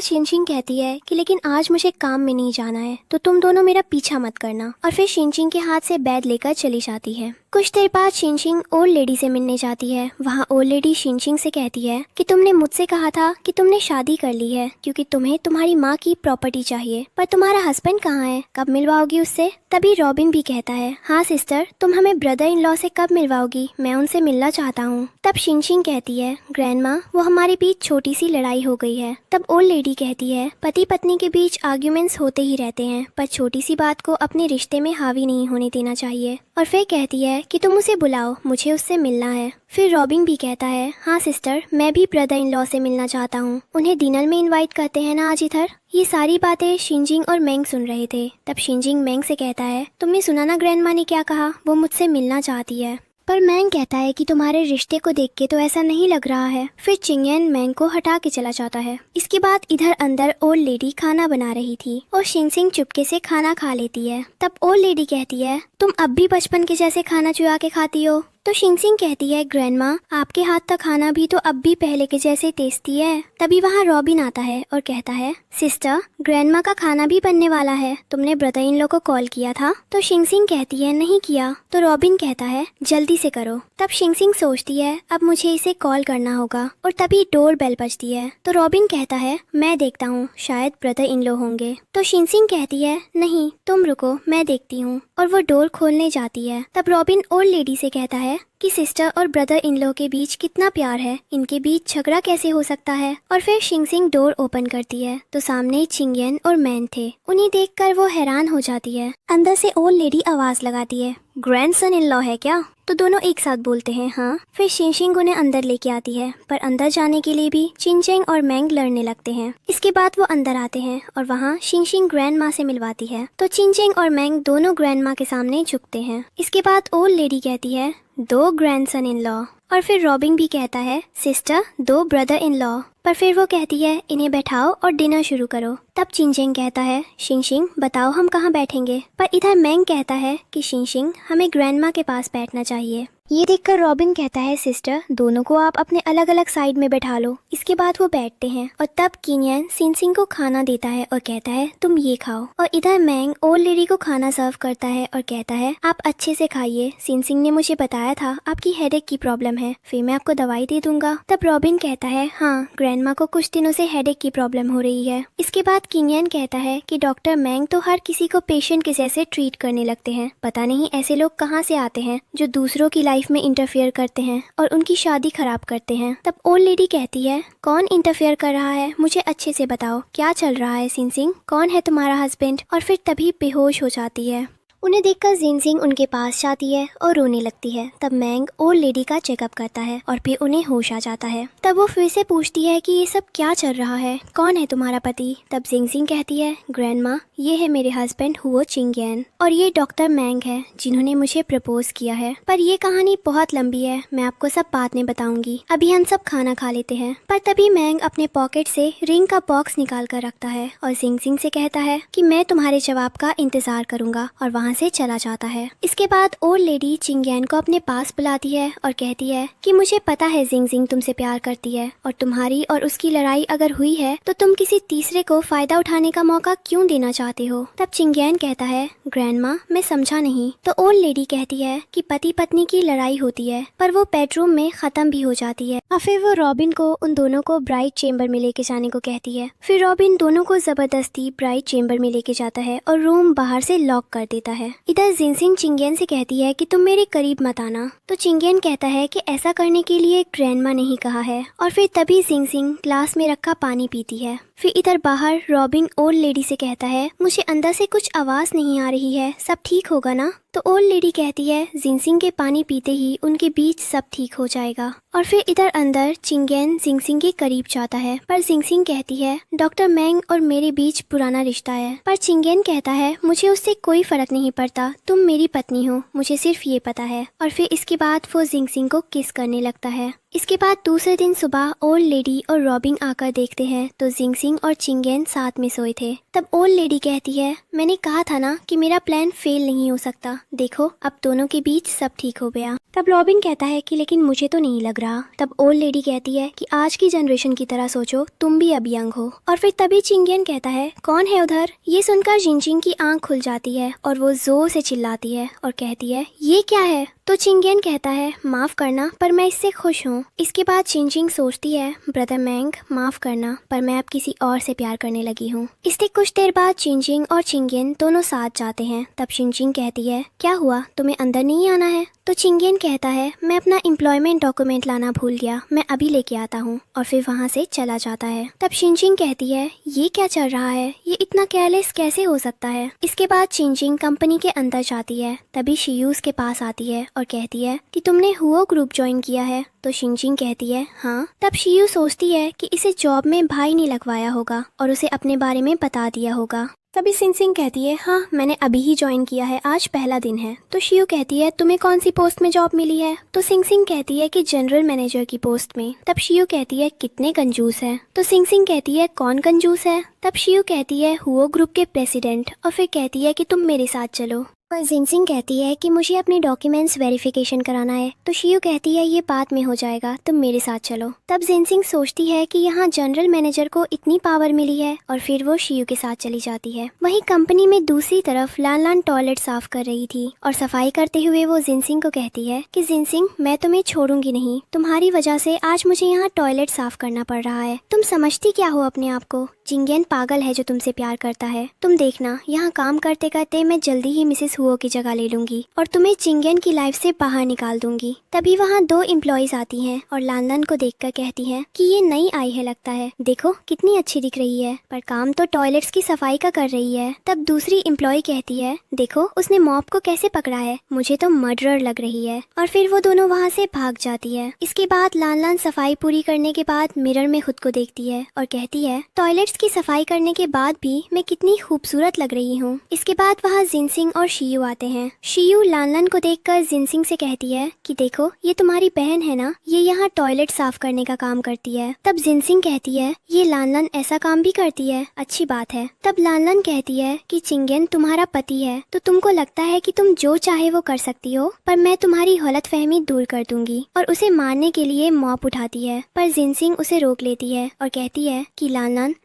शिंगशिंग कहती है कि लेकिन आज मुझे काम में नहीं जाना है, तो तुम दोनों मेरा पीछा मत करना। और फिर शिंगशिंग के हाथ से बैग लेकर चली जाती है। कुछ देर बाद शिंगशिंग ओल्ड लेडी से मिलने जाती है। वहाँ ओल्ड लेडी शिंगशिंग से कहती है कि तुमने मुझसे कहा था कि तुमने शादी कर ली है क्योंकि तुम्हें तुम्हारी माँ की प्रॉपर्टी चाहिए, पर तुम्हारा हस्बैंड कहाँ है, कब मिलवाओगी उससे। तभी रॉबिन भी कहता है हाँ सिस्टर, तुम हमें ब्रदर इन लॉ से कब मिलवाओगी, मैं उनसे मिलना चाहता हूँ। तब शिंगशिंग कहती है ग्रैंडमा, वो हमारे बीच छोटी सी लड़ाई हो गई है। तब ओल्ड लेडी कहती है पति पत्नी के बीच आर्ग्यूमेंट्स होते ही रहते हैं, पर छोटी सी बात को अपने रिश्ते में हावी नहीं होने देना चाहिए। और फिर कहती है कि तुम उसे बुलाओ, मुझे उससे मिलना है। फिर रॉबिन भी कहता है हाँ सिस्टर, मैं भी ब्रदर इन लॉ से मिलना चाहता हूँ, उन्हें डिनर में इनवाइट करते हैं ना आज इधर। ये सारी बातें शिंगजिंग और मैंग सुन रहे थे। तब शिंगजिंग मैंग से कहता है तुमने सुना ना ग्रैंडमा ने क्या कहा, वो मुझसे मिलना चाहती है। पर मैंग कहता है कि तुम्हारे रिश्ते को देख के तो ऐसा नहीं लग रहा है। फिर चिंगयान मैंग को हटा के चला जाता है। इसके बाद इधर अंदर ओल्ड लेडी खाना बना रही थी और शिंगजिंग चुपके से खाना खा लेती है। तब ओल्ड लेडी कहती है तुम अब भी बचपन के जैसे खाना चुरा के खाती हो। तो शिंगजिंग कहती है ग्रैंडमा, आपके हाथ का खाना भी तो अब भी पहले के जैसे टेस्टी है। तभी वहाँ रॉबिन आता है और कहता है सिस्टर, ग्रैंडमा का खाना भी बनने वाला है, तुमने ब्रदर इन लॉ को कॉल किया था। तो शिंगजिंग कहती है नहीं किया। तो रॉबिन कहता है जल्दी से करो। तब शिंगजिंग सोचती है अब मुझे इसे कॉल करना होगा, और तभी डोर बेल बजती है। तो रॉबिन कहता है मैं देखता हूँ, शायद ब्रदर इन लॉ होंगे। तो शिंगजिंग कहती है नहीं, तुम रुको, मैं देखती हूँ, और वो डोर खोलने जाती है। तब रॉबिन ओल्ड लेडी से कहता है कि सिस्टर और ब्रदर इन लॉ के बीच कितना प्यार है, इनके बीच झगड़ा कैसे हो सकता है। और फिर शिंगजिंग डोर ओपन करती है तो सामने चिंगयान और मैन थे। उन्हें देखकर वो हैरान हो जाती है। अंदर से ओल्ड लेडी आवाज लगाती है ग्रैंडसन इन लॉ है क्या। तो दोनों एक साथ बोलते हैं हाँ। फिर शिंगजिंग उन्हें अंदर लेके आती है, पर अंदर जाने के लिए भी चिंगजिंग और मैंग लड़ने लगते हैं। इसके बाद वो अंदर आते हैं और वहाँ शिंगजिंग ग्रैंड माँ से मिलवाती है। तो चिंगजिंग और मैंग दोनों ग्रैंड माँ के सामने झुकते हैं। इसके बाद ओल्ड लेडी कहती है दो ग्रैंडसन इन लॉ। और फिर रॉबिन भी कहता है सिस्टर, दो ब्रदर इन लॉ। पर फिर वो कहती है इन्हें बैठाओ और डिनर शुरू करो। तब चिंगजिंग कहता है शिंगजिंग बताओ हम कहाँ बैठेंगे। पर इधर मैंग कहता है कि शिंगजिंग हमें ग्रैंडमा के पास बैठना चाहिए। ये देखकर रॉबिन कहता है सिस्टर, दोनों को आप अपने अलग अलग साइड में बैठा लो। इसके बाद वो बैठते हैं और तब किन्यान शिंगजिंग को खाना देता है और कहता है तुम ये खाओ। और इधर मैंग ओल्ड लेडी को खाना सर्व करता है और कहता है आप अच्छे से खाइए, शिंगजिंग ने मुझे बताया था आपकी हेडेक की प्रॉब्लम है, फिर मैं आपको दवाई दे दूंगा। तब रॉबिन कहता है हाँ ग्रैंडमा को कुछ दिनों से हेडेक की प्रॉब्लम हो रही है। इसके बाद किंगयान कहता है कि डॉक्टर मैंग तो हर किसी को पेशेंट के जैसे ट्रीट करने लगते हैं। पता नहीं ऐसे लोग कहाँ से आते हैं जो दूसरों की लाइफ में इंटरफेयर करते हैं और उनकी शादी खराब करते हैं। तब ओल्ड लेडी कहती है, कौन इंटरफेयर कर रहा है, मुझे अच्छे से बताओ, क्या चल रहा है सिंसिंग, कौन है तुम्हारा हस्बैंड। और फिर तभी बेहोश हो जाती है। उन्हें देखकर जिनसिंग उनके पास जाती है और रोने लगती है। तब मैंग ओल्ड लेडी का चेकअप करता है और फिर उन्हें होश आ जाता है। तब वो फिर से पूछती है कि ये सब क्या चल रहा है, कौन है तुम्हारा पति। तब जिनसिंग कहती है, ग्रैंडमा ये है मेरे हस्बैंड हुओ चिंगयान और ये डॉक्टर मैंग है जिन्होंने मुझे प्रपोज किया है। पर ये कहानी बहुत लंबी है, मैं आपको सब बाद में बताऊंगी। अभी हम सब खाना खा लेते हैं। पर तभी मैंग अपने पॉकेट से रिंग का बॉक्स निकाल कर रखता है और जिनसिंग से कहता है कि मैं तुम्हारे जवाब का इंतजार करूंगा और वहाँ से चला जाता है। इसके बाद ओल्ड लेडी चिंगयान को अपने पास बुलाती है और कहती है कि मुझे पता है जिंगजिंग तुमसे प्यार करती है और तुम्हारी और उसकी लड़ाई अगर हुई है तो तुम किसी तीसरे को फायदा उठाने का मौका क्यों देना चाहते हो। तब चिंगयान कहता है, ग्रैंडमा मैं समझा नहीं। तो ओल्ड लेडी कहती है कि पति पत्नी की लड़ाई होती है पर वो बेडरूम में खत्म भी हो जाती है। और फिर वो रॉबिन को उन दोनों को ब्राइट चेम्बर में लेके जाने को कहती है। फिर रॉबिन दोनों को जबरदस्ती ब्राइट चेम्बर में लेके जाता है और रूम बाहर से लॉक कर देता है। इधर जिनसिंग चिंगयान से कहती है कि तुम मेरे करीब मत आना। तो चिंगयान कहता है कि ऐसा करने के लिए ग्रैंडमा ने ही कहा है। और फिर तभी जिनसिंग ग्लास में रखा पानी पीती है। फिर इधर बाहर रॉबिन ओल्ड लेडी से कहता है, मुझे अंदर से कुछ आवाज नहीं आ रही है, सब ठीक होगा ना। तो ओल्ड लेडी कहती है, जिनसिंग के पानी पीते ही उनके बीच सब ठीक हो जाएगा। और फिर इधर अंदर चिंगयान जिनसिंग के करीब जाता है पर जिनसिंग कहती है, डॉक्टर मैंग और मेरे बीच पुराना रिश्ता है। पर चिंगयान कहता है, मुझे उससे कोई फर्क नहीं पड़ता, तुम मेरी पत्नी हो, मुझे सिर्फ ये पता है। और फिर इसके बाद वो जिनसिंग को किस करने लगता है। इसके बाद दूसरे दिन सुबह ओल्ड लेडी और रॉबिन आकर देखते हैं तो जिनसिंग और चिंगयान साथ में सोए थे। तब ओल्ड लेडी कहती है, मैंने कहा था ना कि मेरा प्लान फेल नहीं हो सकता, देखो अब दोनों के बीच सब ठीक हो गया। तब रॉबिन कहता है कि लेकिन मुझे तो नहीं लग रहा। तब ओल्ड लेडी कहती है कि आज की जनरेशन की तरह सोचो, तुम भी अब यंग हो। और फिर तभी चिंगयान कहता है, कौन है उधर। ये सुनकर जिनसिंग की आंख खुल जाती है और वो जोर से चिल्लाती है और कहती है, ये क्या है। तो चिंगयान कहता है, माफ करना पर मैं इससे खुश हूँ। इसके बाद जिनसिंग सोचती है, ब्रदर मैंग माफ करना पर मैं अब किसी और से प्यार करने लगी हूँ। इसके कुछ देर बाद जिनसिंग और चिंगयान दोनों साथ जाते हैं। तब जिनसिंग कहती है, क्या हुआ, तुम्हें अंदर नहीं आना है। तो चिंगयान कहता है, मैं अपना एम्प्लॉयमेंट डॉक्यूमेंट लाना भूल गया, मैं अभी लेके आता हूँ। और फिर वहाँ से चला जाता है। तब जिनसिंग कहती है, ये क्या चल रहा है, ये इतना केयरलेस कैसे हो सकता है। इसके बाद जिनसिंग कंपनी के अंदर जाती है। तभी शियू उसके पास आती है और कहती है कि तुमने हुओ ग्रुप ज्वाइन किया है। तो जिनसिंग कहती है, हाँ। तब शियू सोचती है कि इसे जॉब में भाई ने लगवाया होगा और उसे अपने बारे में बता दिया होगा। तभी जिनसिंग कहती है, हाँ मैंने अभी ही ज्वाइन किया है, आज पहला दिन है। तो शियू कहती है, तुम्हें कौन सी पोस्ट में जॉब मिली है। तो जिनसिंग कहती है कि जनरल मैनेजर की पोस्ट में। तब शियू कहती है, कितने कंजूस है। तो जिनसिंग कहती है, कौन कंजूस है। तब शियू कहती है, हुओ ग्रुप के प्रेसिडेंट। और फिर कहती है कि तुम मेरे साथ चलो। और जिनसिंग कहती है कि मुझे अपने डॉक्यूमेंट्स वेरिफिकेशन कराना है। तो शियू कहती है, ये बाद में हो जाएगा, तुम मेरे साथ चलो। तब जिनसिंग सोचती है कि यहाँ जनरल मैनेजर को इतनी पावर मिली है और फिर वो शियू के साथ चली जाती है। वहीं कंपनी में दूसरी तरफ लान टॉयलेट साफ कर रही थी और सफाई करते हुए वो जिनसिंग को कहती है कि जिनसिंग मैं तुम्हें छोड़ूंगी नहीं, तुम्हारी वजह से आज मुझे यहाँ टॉयलेट साफ करना पड़ रहा है। तुम समझती क्या हो अपने आप को। चिंगयान पागल है जो तुमसे प्यार करता है। तुम देखना यहाँ काम करते करते मैं जल्दी ही मिसेस हुओ की जगह ले लूंगी और तुम्हें चिंगयान की लाइफ से बाहर निकाल दूंगी। तभी वहाँ दो एम्प्लॉइज आती हैं और लान को देखकर कहती हैं कि ये नई आई है लगता है, देखो कितनी अच्छी दिख रही है, पर काम तो टॉयलेट्स की सफाई का कर रही है। तब दूसरी एम्प्लॉय कहती है, देखो उसने मॉप को कैसे पकड़ा है, मुझे तो मर्डरर लग रही है। और फिर वो दोनों वहाँ से भाग जाती है। इसके बाद लान सफाई पूरी करने के बाद मिरर में खुद को देखती है और कहती है, टॉयलेट्स की सफाई करने के बाद भी मैं कितनी खूबसूरत लग रही हूँ। इसके बाद वहाँ जिनसिंग और शियू आते हैं। शियू लान को देखकर जिनसिंग से कहती है कि देखो ये तुम्हारी बहन है ना, ये यहाँ टॉयलेट साफ करने का काम करती है। तब जिनसिंग कहती है, ये लान ऐसा काम भी करती है, अच्छी बात है। तब लान कहती है कि चिंगयान तुम्हारा पति है तो तुमको लगता है कि तुम जो चाहे वो कर सकती हो, पर मैं तुम्हारी गलतफहमी दूर कर दूंगी। और उसे मारने के लिए मॉप उठाती है पर जिनसिंग उसे रोक लेती है और कहती है कि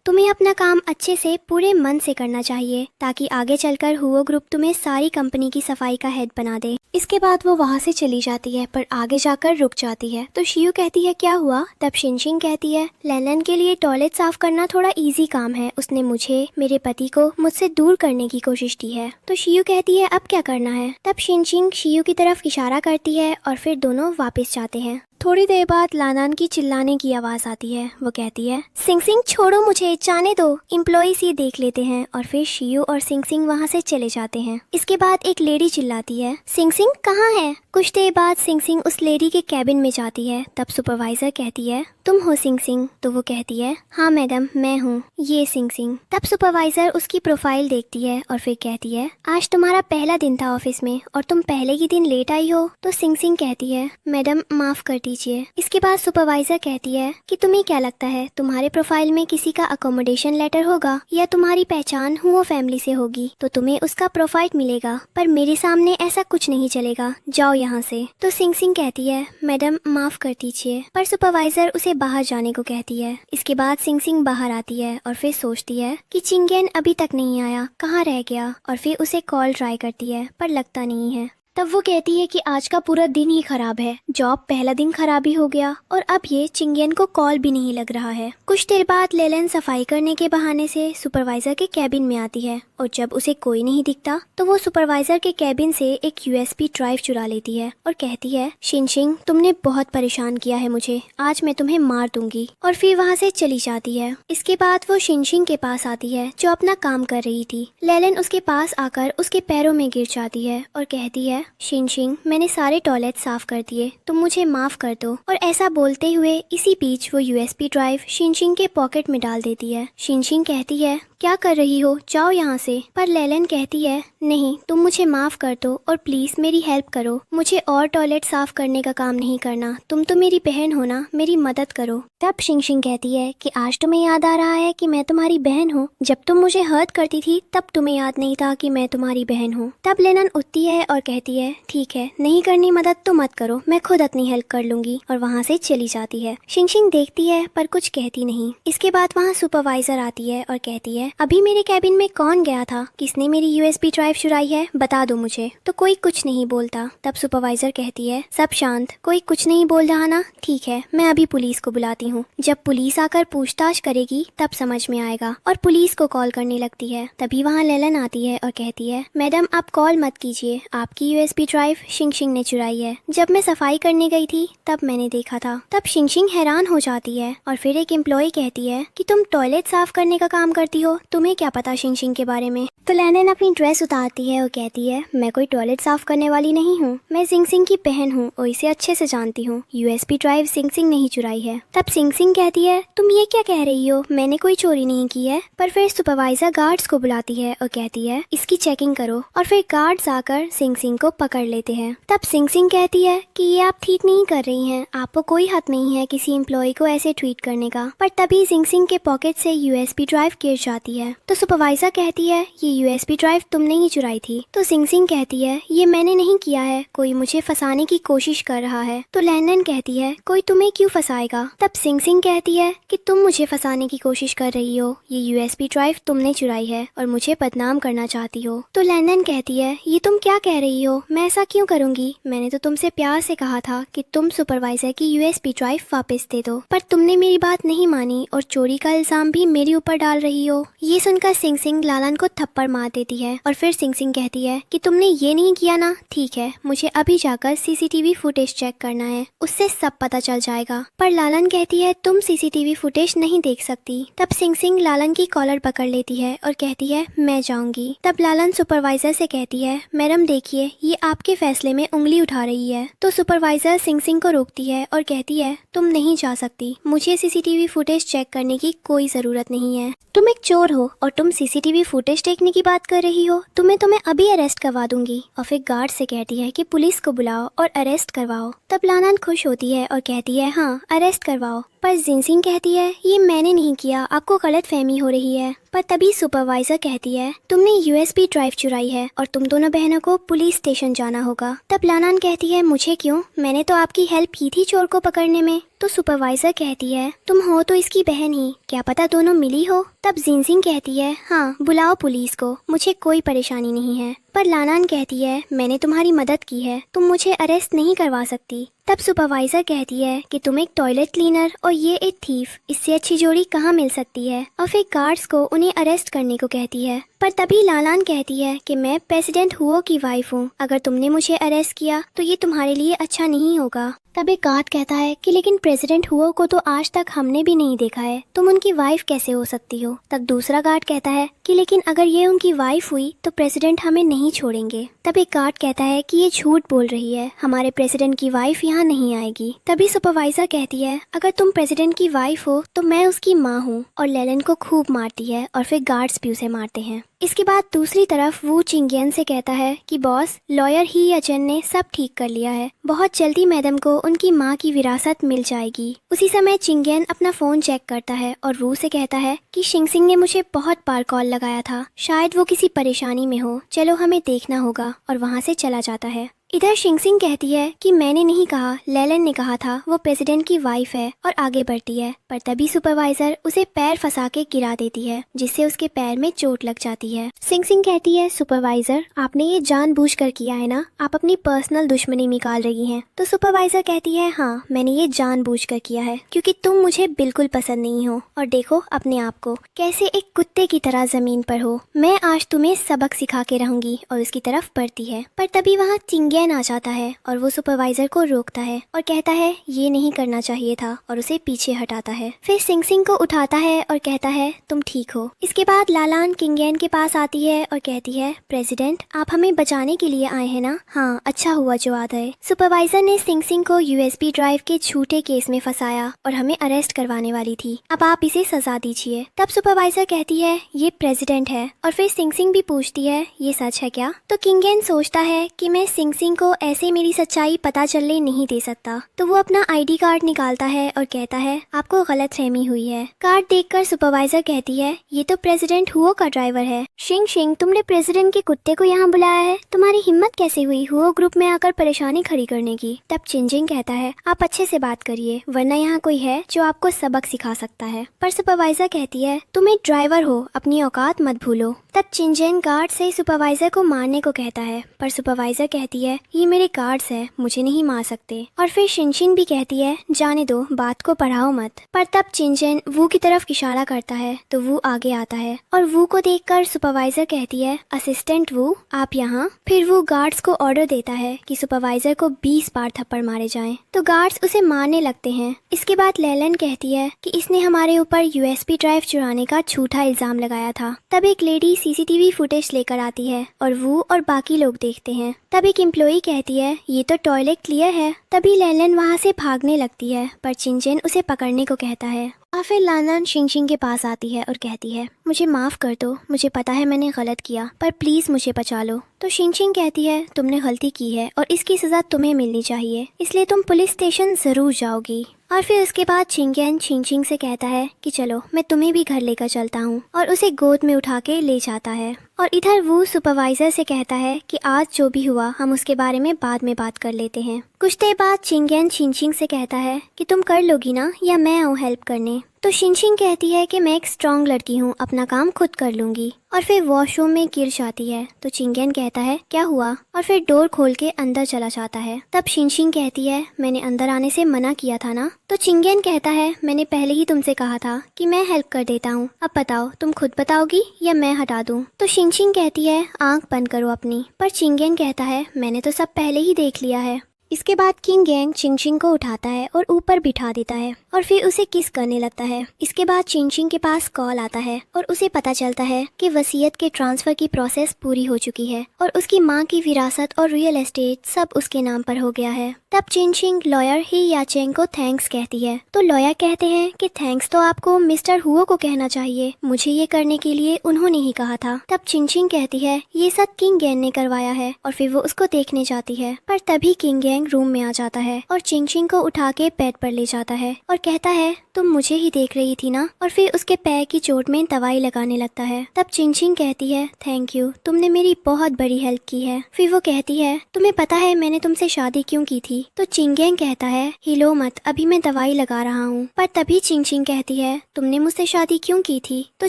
तुम्हें अपना काम अच्छे से पूरे मन से करना चाहिए ताकि आगे चलकर हुओ ग्रुप तुम्हें सारी हमारी कंपनी की सफाई का हेड बना दे। इसके बाद वो वहाँ से चली जाती है पर आगे जाकर रुक जाती है। तो शियू कहती है क्या हुआ? तब शिनशिन कहती है लैलन के लिए टॉयलेट साफ करना थोड़ा इजी काम है, उसने मुझे मेरे पति को मुझसे दूर करने की कोशिश की है। तो शियू कहती है अब क्या करना है? तब शिनशिन शियू की तरफ इशारा करती है और फिर दोनों वापस जाते हैं। थोड़ी देर बाद लानान की चिल्लाने की आवाज आती है। वो कहती है सिंग सिंग छोड़ो मुझे, जाने दो, एम्प्लॉइज ये देख लेते हैं। और फिर शियू और सिंग सिंग वहाँ से चले जाते हैं। इसके बाद एक लेडी चिल्लाती है सिंग सिंग कहाँ है? कुछ देर बाद सिंग सिंग उस लेडी के कैबिन में जाती है। तब सुपरवाइजर कहती है तुम हो सिंग सिंग? तो वो कहती है हाँ मैडम मैं हूँ, ये सिंग सिंग। तब सुपरवाइजर उसकी प्रोफाइल देखती है और फिर कहती है आज तुम्हारा पहला दिन था ऑफिस में और तुम पहले ही दिन लेट आई हो। तो सिंग सिंग कहती है मैडम माफ कर दीजिए। इसके बाद सुपरवाइजर कहती है कि तुम्हें क्या लगता है तुम्हारे प्रोफाइल में किसी का अकोमोडेशन लेटर होगा या तुम्हारी पहचान हुआ फैमिली से होगी तो तुम्हें उसका प्रोफाइल मिलेगा, पर मेरे सामने ऐसा कुछ नहीं चलेगा, जाओ यहाँ से। तो सिंग सिंग कहती है मैडम माफ कर दीजिए, पर सुपरवाइजर उसे बाहर जाने को कहती है। इसके बाद सिंग सिंग बाहर आती है और फिर सोचती है कि चिंगेन अभी तक नहीं आया, कहाँ रह गया, और फिर उसे कॉल ट्राई करती है पर लगता नहीं है। तब वो कहती है कि आज का पूरा दिन ही खराब है, जॉब पहला दिन खराब ही हो गया और अब ये चिंगेन को कॉल भी नहीं लग रहा है। कुछ देर बाद लेलन सफाई करने के बहाने से सुपरवाइजर के कैबिन में आती है और जब उसे कोई नहीं दिखता तो वो सुपरवाइजर के कैबिन से एक यूएसबी ड्राइव चुरा लेती है और कहती है शिनशिन तुमने बहुत परेशान किया है मुझे, आज मैं तुम्हें मार दूंगी। और फिर वहाँ से चली जाती है। इसके बाद वो शिनशिन के पास आती है जो अपना काम कर रही थी। लेलन उसके पास आकर उसके पैरों में गिर जाती है और कहती है शिनशिन मैंने सारे टॉयलेट साफ कर दिए, तुम मुझे माफ कर दो। और ऐसा बोलते हुए इसी बीच वो यूएसबी ड्राइव शिनशिन के पॉकेट में डाल देती है। शिनशिन कहती है क्या कर रही हो, जाओ यहाँ से। पर लेलन कहती है नहीं तुम मुझे माफ कर दो और प्लीज मेरी हेल्प करो, मुझे और टॉयलेट साफ करने का काम नहीं करना, तुम तो मेरी बहन हो ना, मेरी मदद करो। तब शिनशिन कहती है कि आज तुम्हें याद आ रहा है कि मैं तुम्हारी बहन हूँ, जब तुम मुझे हर्ट करती थी तब तुम्हें याद नहीं था कि मैं तुम्हारी बहन हूँ। तब लेलन उठती है और कहती है ठीक है, नहीं करनी मदद तो मत करो, मैं खुद अपनी हेल्प कर लूंगी, और वहाँ से चली जाती है। शिनशिन देखती है पर कुछ कहती नहीं। इसके बाद वहाँ सुपरवाइजर आती है और कहती है अभी मेरे कैबिन में कौन गया था, किसने मेरी यूएसबी ड्राइव चुराई है, बता दो मुझे। तो कोई कुछ नहीं बोलता। तब सुपरवाइजर कहती है सब शांत, कोई कुछ नहीं बोल रहा ना, ठीक है मैं अभी पुलिस को बुलाती हूँ, जब पुलिस आकर पूछताछ करेगी तब समझ में आएगा। और पुलिस को कॉल करने लगती है। तभी वहाँ लेलन आती है और कहती है मैडम आप कॉल मत कीजिए, आपकी यूएसबी ड्राइव शिनशिन ने चुराई है, जब मैं सफाई करने गई थी तब मैंने देखा था। तब शिनशिन हैरान हो जाती है और फिर एक एम्प्लॉय कहती है कि तुम टॉयलेट साफ करने का काम करती हो, तुम्हें क्या पता शिनशिन के बारे में। तो लेलन अपनी ड्रेस उतारती है और कहती है मैं कोई टॉयलेट साफ करने वाली नहीं हूँ, मैं सिंग सिंग की बहन हूँ और इसे अच्छे से जानती हूँ, यूएसबी ड्राइव सिंग सिंग नहीं चुराई है। तब सिंग सिंग कहती है तुम ये क्या कह रही हो, मैंने कोई चोरी नहीं की है। पर फिर सुपरवाइजर गार्ड्स को बुलाती है और कहती है इसकी चेकिंग करो, और फिर गार्ड्स आकर सिंग सिंग को पकड़ लेते हैं। तब सिंग सिंग कहती है कि ये आप ठीक नहीं कर रही हैं, आपको कोई हक नहीं है किसी एम्प्लॉय को ऐसे ट्रीट करने का। पर तभी सिंग सिंग के पॉकेट से यूएसबी ड्राइव गिर जाती है। तो सुपरवाइजर कहती है ये यूएसबी ड्राइव तुमने ही चुराई थी। तो सिंग सिंग कहती है ये मैंने नहीं किया है, कोई मुझे फंसाने की कोशिश कर रहा है। तो लेलन कहती है कोई तुम्हें क्यों फंसाएगा। तब सिंग सिंग कहती है कि तुम मुझे फंसाने की कोशिश कर रही हो, ये यूएसबी ड्राइव तुमने चुराई है और मुझे बदनाम करना चाहती हो। तो लेलन कहती है ये तुम क्या कह रही हो, मैं ऐसा क्यों करूंगी, मैंने तो तुमसे प्यार से कहा था कि तुम सुपरवाइजर की यूएसबी ड्राइव वापस दे दो, पर तुमने मेरी बात नहीं मानी और चोरी का इल्जाम भी मेरे ऊपर डाल रही हो। ये सुनकर सिंग सिंग लालन को थप्पड़ मार देती है और फिर सिंग सिंग कहती है कि तुमने ये नहीं किया ना, ठीक है मुझे अभी जाकर सीसीटीवी फुटेज चेक करना है, उससे सब पता चल जाएगा। पर लालन कहती है तुम सीसीटीवी फुटेज नहीं देख सकती। तब सिंग सिंग लालन की कॉलर पकड़ लेती है और कहती है मैं जाऊंगी। तब लालन सुपरवाइजर से कहती है मैडम देखिए ये आपके फैसले में उंगली उठा रही है। तो सुपरवाइजर सिंग सिंग को रोकती है और कहती है तुम नहीं जा सकती, मुझे सीसीटीवी फुटेज चेक करने की कोई जरूरत नहीं है, तुम एक चोर हो और तुम सीसीटीवी फुटेज देखने की बात कर रही हो, तुम्हें अभी अरेस्ट करवा दूंगी। और फिर गार्ड से कहती है कि पुलिस को बुलाओ और अरेस्ट करवाओ। तब लालन खुश होती है और कहती है हाँ अरेस्ट करवाओ। पर जिनसिंग कहती है ये मैंने नहीं किया, आपको गलत फहमी हो रही है। पर तभी सुपरवाइजर कहती है तुमने यूएसबी ड्राइव चुराई है और तुम दोनों बहनों को पुलिस स्टेशन जाना होगा। तब लालन कहती है मुझे क्यों, मैंने तो आपकी हेल्प की थी चोर को पकड़ने में। तो सुपरवाइजर कहती है तुम हो तो इसकी बहन ही, क्या पता दोनों मिली हो। तब जिनसिंग कहती है हाँ बुलाओ पुलिस को, मुझे कोई परेशानी नहीं है। पर लानान कहती है मैंने तुम्हारी मदद की है, तुम मुझे अरेस्ट नहीं करवा सकती। तब सुपरवाइजर कहती है कि तुम एक टॉयलेट क्लीनर और ये एक थीफ, इससे अच्छी जोड़ी कहाँ मिल सकती है, और फिर गार्ड्स को उन्हें अरेस्ट करने को कहती है। पर तभी लालान कहती है कि मैं प्रेसिडेंट हुओ की वाइफ हूँ, अगर तुमने मुझे अरेस्ट किया तो ये तुम्हारे लिए अच्छा नहीं होगा। तब एक गार्ड कहता है कि लेकिन प्रेसिडेंट हुओ को तो आज तक हमने भी नहीं देखा है, तुम उनकी वाइफ कैसे हो सकती हो। तब दूसरा गार्ड कहता है कि लेकिन अगर ये उनकी वाइफ हुई तो प्रेसिडेंट हमें नहीं छोड़ेंगे। तब एक गार्ड कहता है कि ये झूठ बोल रही है, हमारे प्रेसिडेंट की वाइफ यहाँ नहीं आएगी। तभी सुपरवाइजर कहती है अगर तुम प्रेसिडेंट की वाइफ हो तो मैं उसकी माँ हूँ, और लेलन को खूब मारती है और फिर गार्ड्स भी उसे मारते हैं। इसके बाद दूसरी तरफ वो चिंगेन से कहता है कि बॉस लॉयर ही यचन ने सब ठीक कर लिया है, बहुत जल्दी मैडम को उनकी माँ की विरासत मिल जाएगी। उसी समय चिंगेन अपना फोन चेक करता है और रू से कहता है कि शिंगसिंग ने मुझे बहुत बार कॉल लगाया था, शायद वो किसी परेशानी में हो, चलो हमें देखना होगा, और वहाँ से चला जाता है। इधर शिंगसिंग कहती है कि मैंने नहीं कहा, लेलन ने कहा था, वो प्रेसिडेंट की वाइफ है, और आगे बढ़ती है। पर तभी सुपरवाइजर उसे पैर फंसा के गिरा देती है, जिससे उसके पैर में चोट लग जाती है। शिंगसिंग कहती है सुपरवाइजर आपने ये जानबूझकर किया है ना, आप अपनी पर्सनल दुश्मनी निकाल रही हैं। तो सुपरवाइजर कहती है हाँ मैंने ये जानबूझकर किया है, क्योंकि तुम मुझे बिल्कुल पसंद नहीं हो, और देखो अपने आप को कैसे एक कुत्ते की तरह जमीन पर हो, मैं आज तुम्हें सबक सिखा के रहूंगी, और उसकी तरफ बढ़ती है। पर तभी वहाँ चिंगेन आ जाता है और वो सुपरवाइजर को रोकता है और कहता है ये नहीं करना चाहिए था, और उसे पीछे हटाता है। फिर शिंगसिंग को उठाता है और कहता है तुम ठीक हो। इसके बाद लालान किंगेन के पास आती है और कहती है प्रेसिडेंट आप हमें बचाने के लिए आए हैं ना, हाँ अच्छा हुआ जो आ गए। सुपरवाइजर ने शिंगसिंग को यूएसबी ड्राइव के झूठे केस में फंसाया और हमें अरेस्ट करवाने वाली थी, अब आप इसे सजा दीजिए। तब सुपरवाइजर कहती है ये प्रेसिडेंट है, और फिर शिंगसिंग भी पूछती है ये सच है क्या। तो किंगेन सोचता है कि मैं शिंगसिंग को ऐसे मेरी सच्चाई पता चलने नहीं दे सकता, तो वो अपना आईडी कार्ड निकालता है और कहता है आपको गलतफहमी हुई है। कार्ड देखकर सुपरवाइजर कहती है ये तो प्रेसिडेंट हुओ का ड्राइवर है। शिंग तुमने प्रेसिडेंट के कुत्ते को यहाँ बुलाया है, तुम्हारी हिम्मत कैसे हुई हुओ ग्रुप में आकर परेशानी खड़ी करने की। तब चिंजिंग कहता है आप अच्छे से बात करिए, वरना यहाँ कोई है जो आपको सबक सिखा सकता है। पर सुपरवाइजर कहती है तुम एक ड्राइवर हो, अपनी औकात मत भूलो। तब चिंजिंग गार्ड से सुपरवाइजर को मारने को कहता है, पर सुपरवाइजर कहती है ये मेरे कार्ड्स है, मुझे नहीं मार सकते। और फिर शिनशिन भी कहती है जाने दो, बात को बढ़ाओ मत। पर तब चिंजिन वू की तरफ इशारा करता है तो वू आगे आता है, और वू को देखकर सुपरवाइजर कहती है असिस्टेंट वू आप यहाँ। फिर वो गार्ड्स को ऑर्डर देता है कि सुपरवाइजर को 20 बार थप्पड़ मारे जाएं, तो गार्ड्स उसे मारने लगते हैं। इसके बाद लेलन कहती है कि इसने हमारे ऊपर यूएसबी ड्राइव चुराने का झूठा इल्जाम लगाया था। तब एक लेडी सीसीटीवी फुटेज लेकर आती है और वू और बाकी लोग देखते हैं। तब एक एम्प्लॉई कहती है ये तो टॉयलेट क्लियर है। तभी लेलन वहाँ से भागने लगती है, पर चिंजिन उसे पकड़ने को कहता है। और फिर लानान शिंगशिंग के पास आती है और कहती है मुझे माफ कर दो, मुझे पता है मैंने गलत किया, पर प्लीज मुझे बचा लो। तो शिंगशिंग कहती है तुमने गलती की है और इसकी सजा तुम्हें मिलनी चाहिए, इसलिए तुम पुलिस स्टेशन जरूर जाओगी। और फिर उसके बाद चिंगेन शिंगशिंग से कहता है कि चलो मैं तुम्हें भी घर लेकर चलता हूँ, और उसे गोद में उठा के ले जाता है। और इधर वो सुपरवाइजर से कहता है कि आज जो भी हुआ हम उसके बारे में बाद में बात कर लेते हैं। कुछ देर बाद चिंगेन शिंगशिंग से कहता है कि तुम कर लोगी ना, या मैं आऊँ हेल्प करने। तो शिंगशिंग कहती है कि मैं एक स्ट्रॉन्ग लड़की हूँ, अपना काम खुद कर लूंगी। और फिर वॉशरूम में गिर जाती है, तो चिंगेन कहता है क्या हुआ, और फिर डोर खोल के अंदर चला जाता है। तब शिंगशिंग कहती है मैंने अंदर आने से मना किया था ना। तो चिंगेन कहता है मैंने पहले ही तुमसे कहा था कि मैं हेल्प कर देता हूँ, अब बताओ तुम खुद बताओगी या मैं हटा दूँ। तो शिंगशिंग कहती है आंख बंद करो अपनी, पर चिंगेन कहता है मैंने तो सब पहले ही देख लिया है। इसके बाद किंगेन चिंगशिंग को उठाता है और ऊपर बिठा देता है और फिर उसे किस करने लगता है। इसके बाद चिंगशिंग के पास कॉल आता है और उसे पता चलता है कि वसीयत के ट्रांसफर की प्रोसेस पूरी हो चुकी है और उसकी माँ की विरासत और रियल एस्टेट सब उसके नाम पर हो गया है। तब चिंगशिंग लॉयर ही याचेंग को थैंक्स कहती है, तो लॉयर कहते हैं कि थैंक्स तो आपको मिस्टर हुओ को कहना चाहिए, मुझे ये करने के लिए उन्होंने ही कहा था। तब चिंगशिंग कहती है ये सब किंगेन ने करवाया है, और फिर वो उसको देखने जाती है। पर तभी किंगेन चिंगेंग रूम में आ जाता है और चिंगचिंग को उठा के बेड पर ले जाता है और कहता है तुम मुझे ही देख रही थी ना, और फिर उसके पैर की चोट में दवाई लगाने लगता है। तब चिंगचिंग कहती है थैंक यू, तुमने मेरी बहुत बड़ी हेल्प की है। फिर वो कहती है तुम्हें पता है मैंने तुमसे शादी क्यों की थी? तो चिंगेंग कहता है हिलो मत, अभी मैं दवाई लगा रहा हूँ। पर तभी चिंगचिंग कहती है तुमने मुझसे शादी क्यों की थी? तो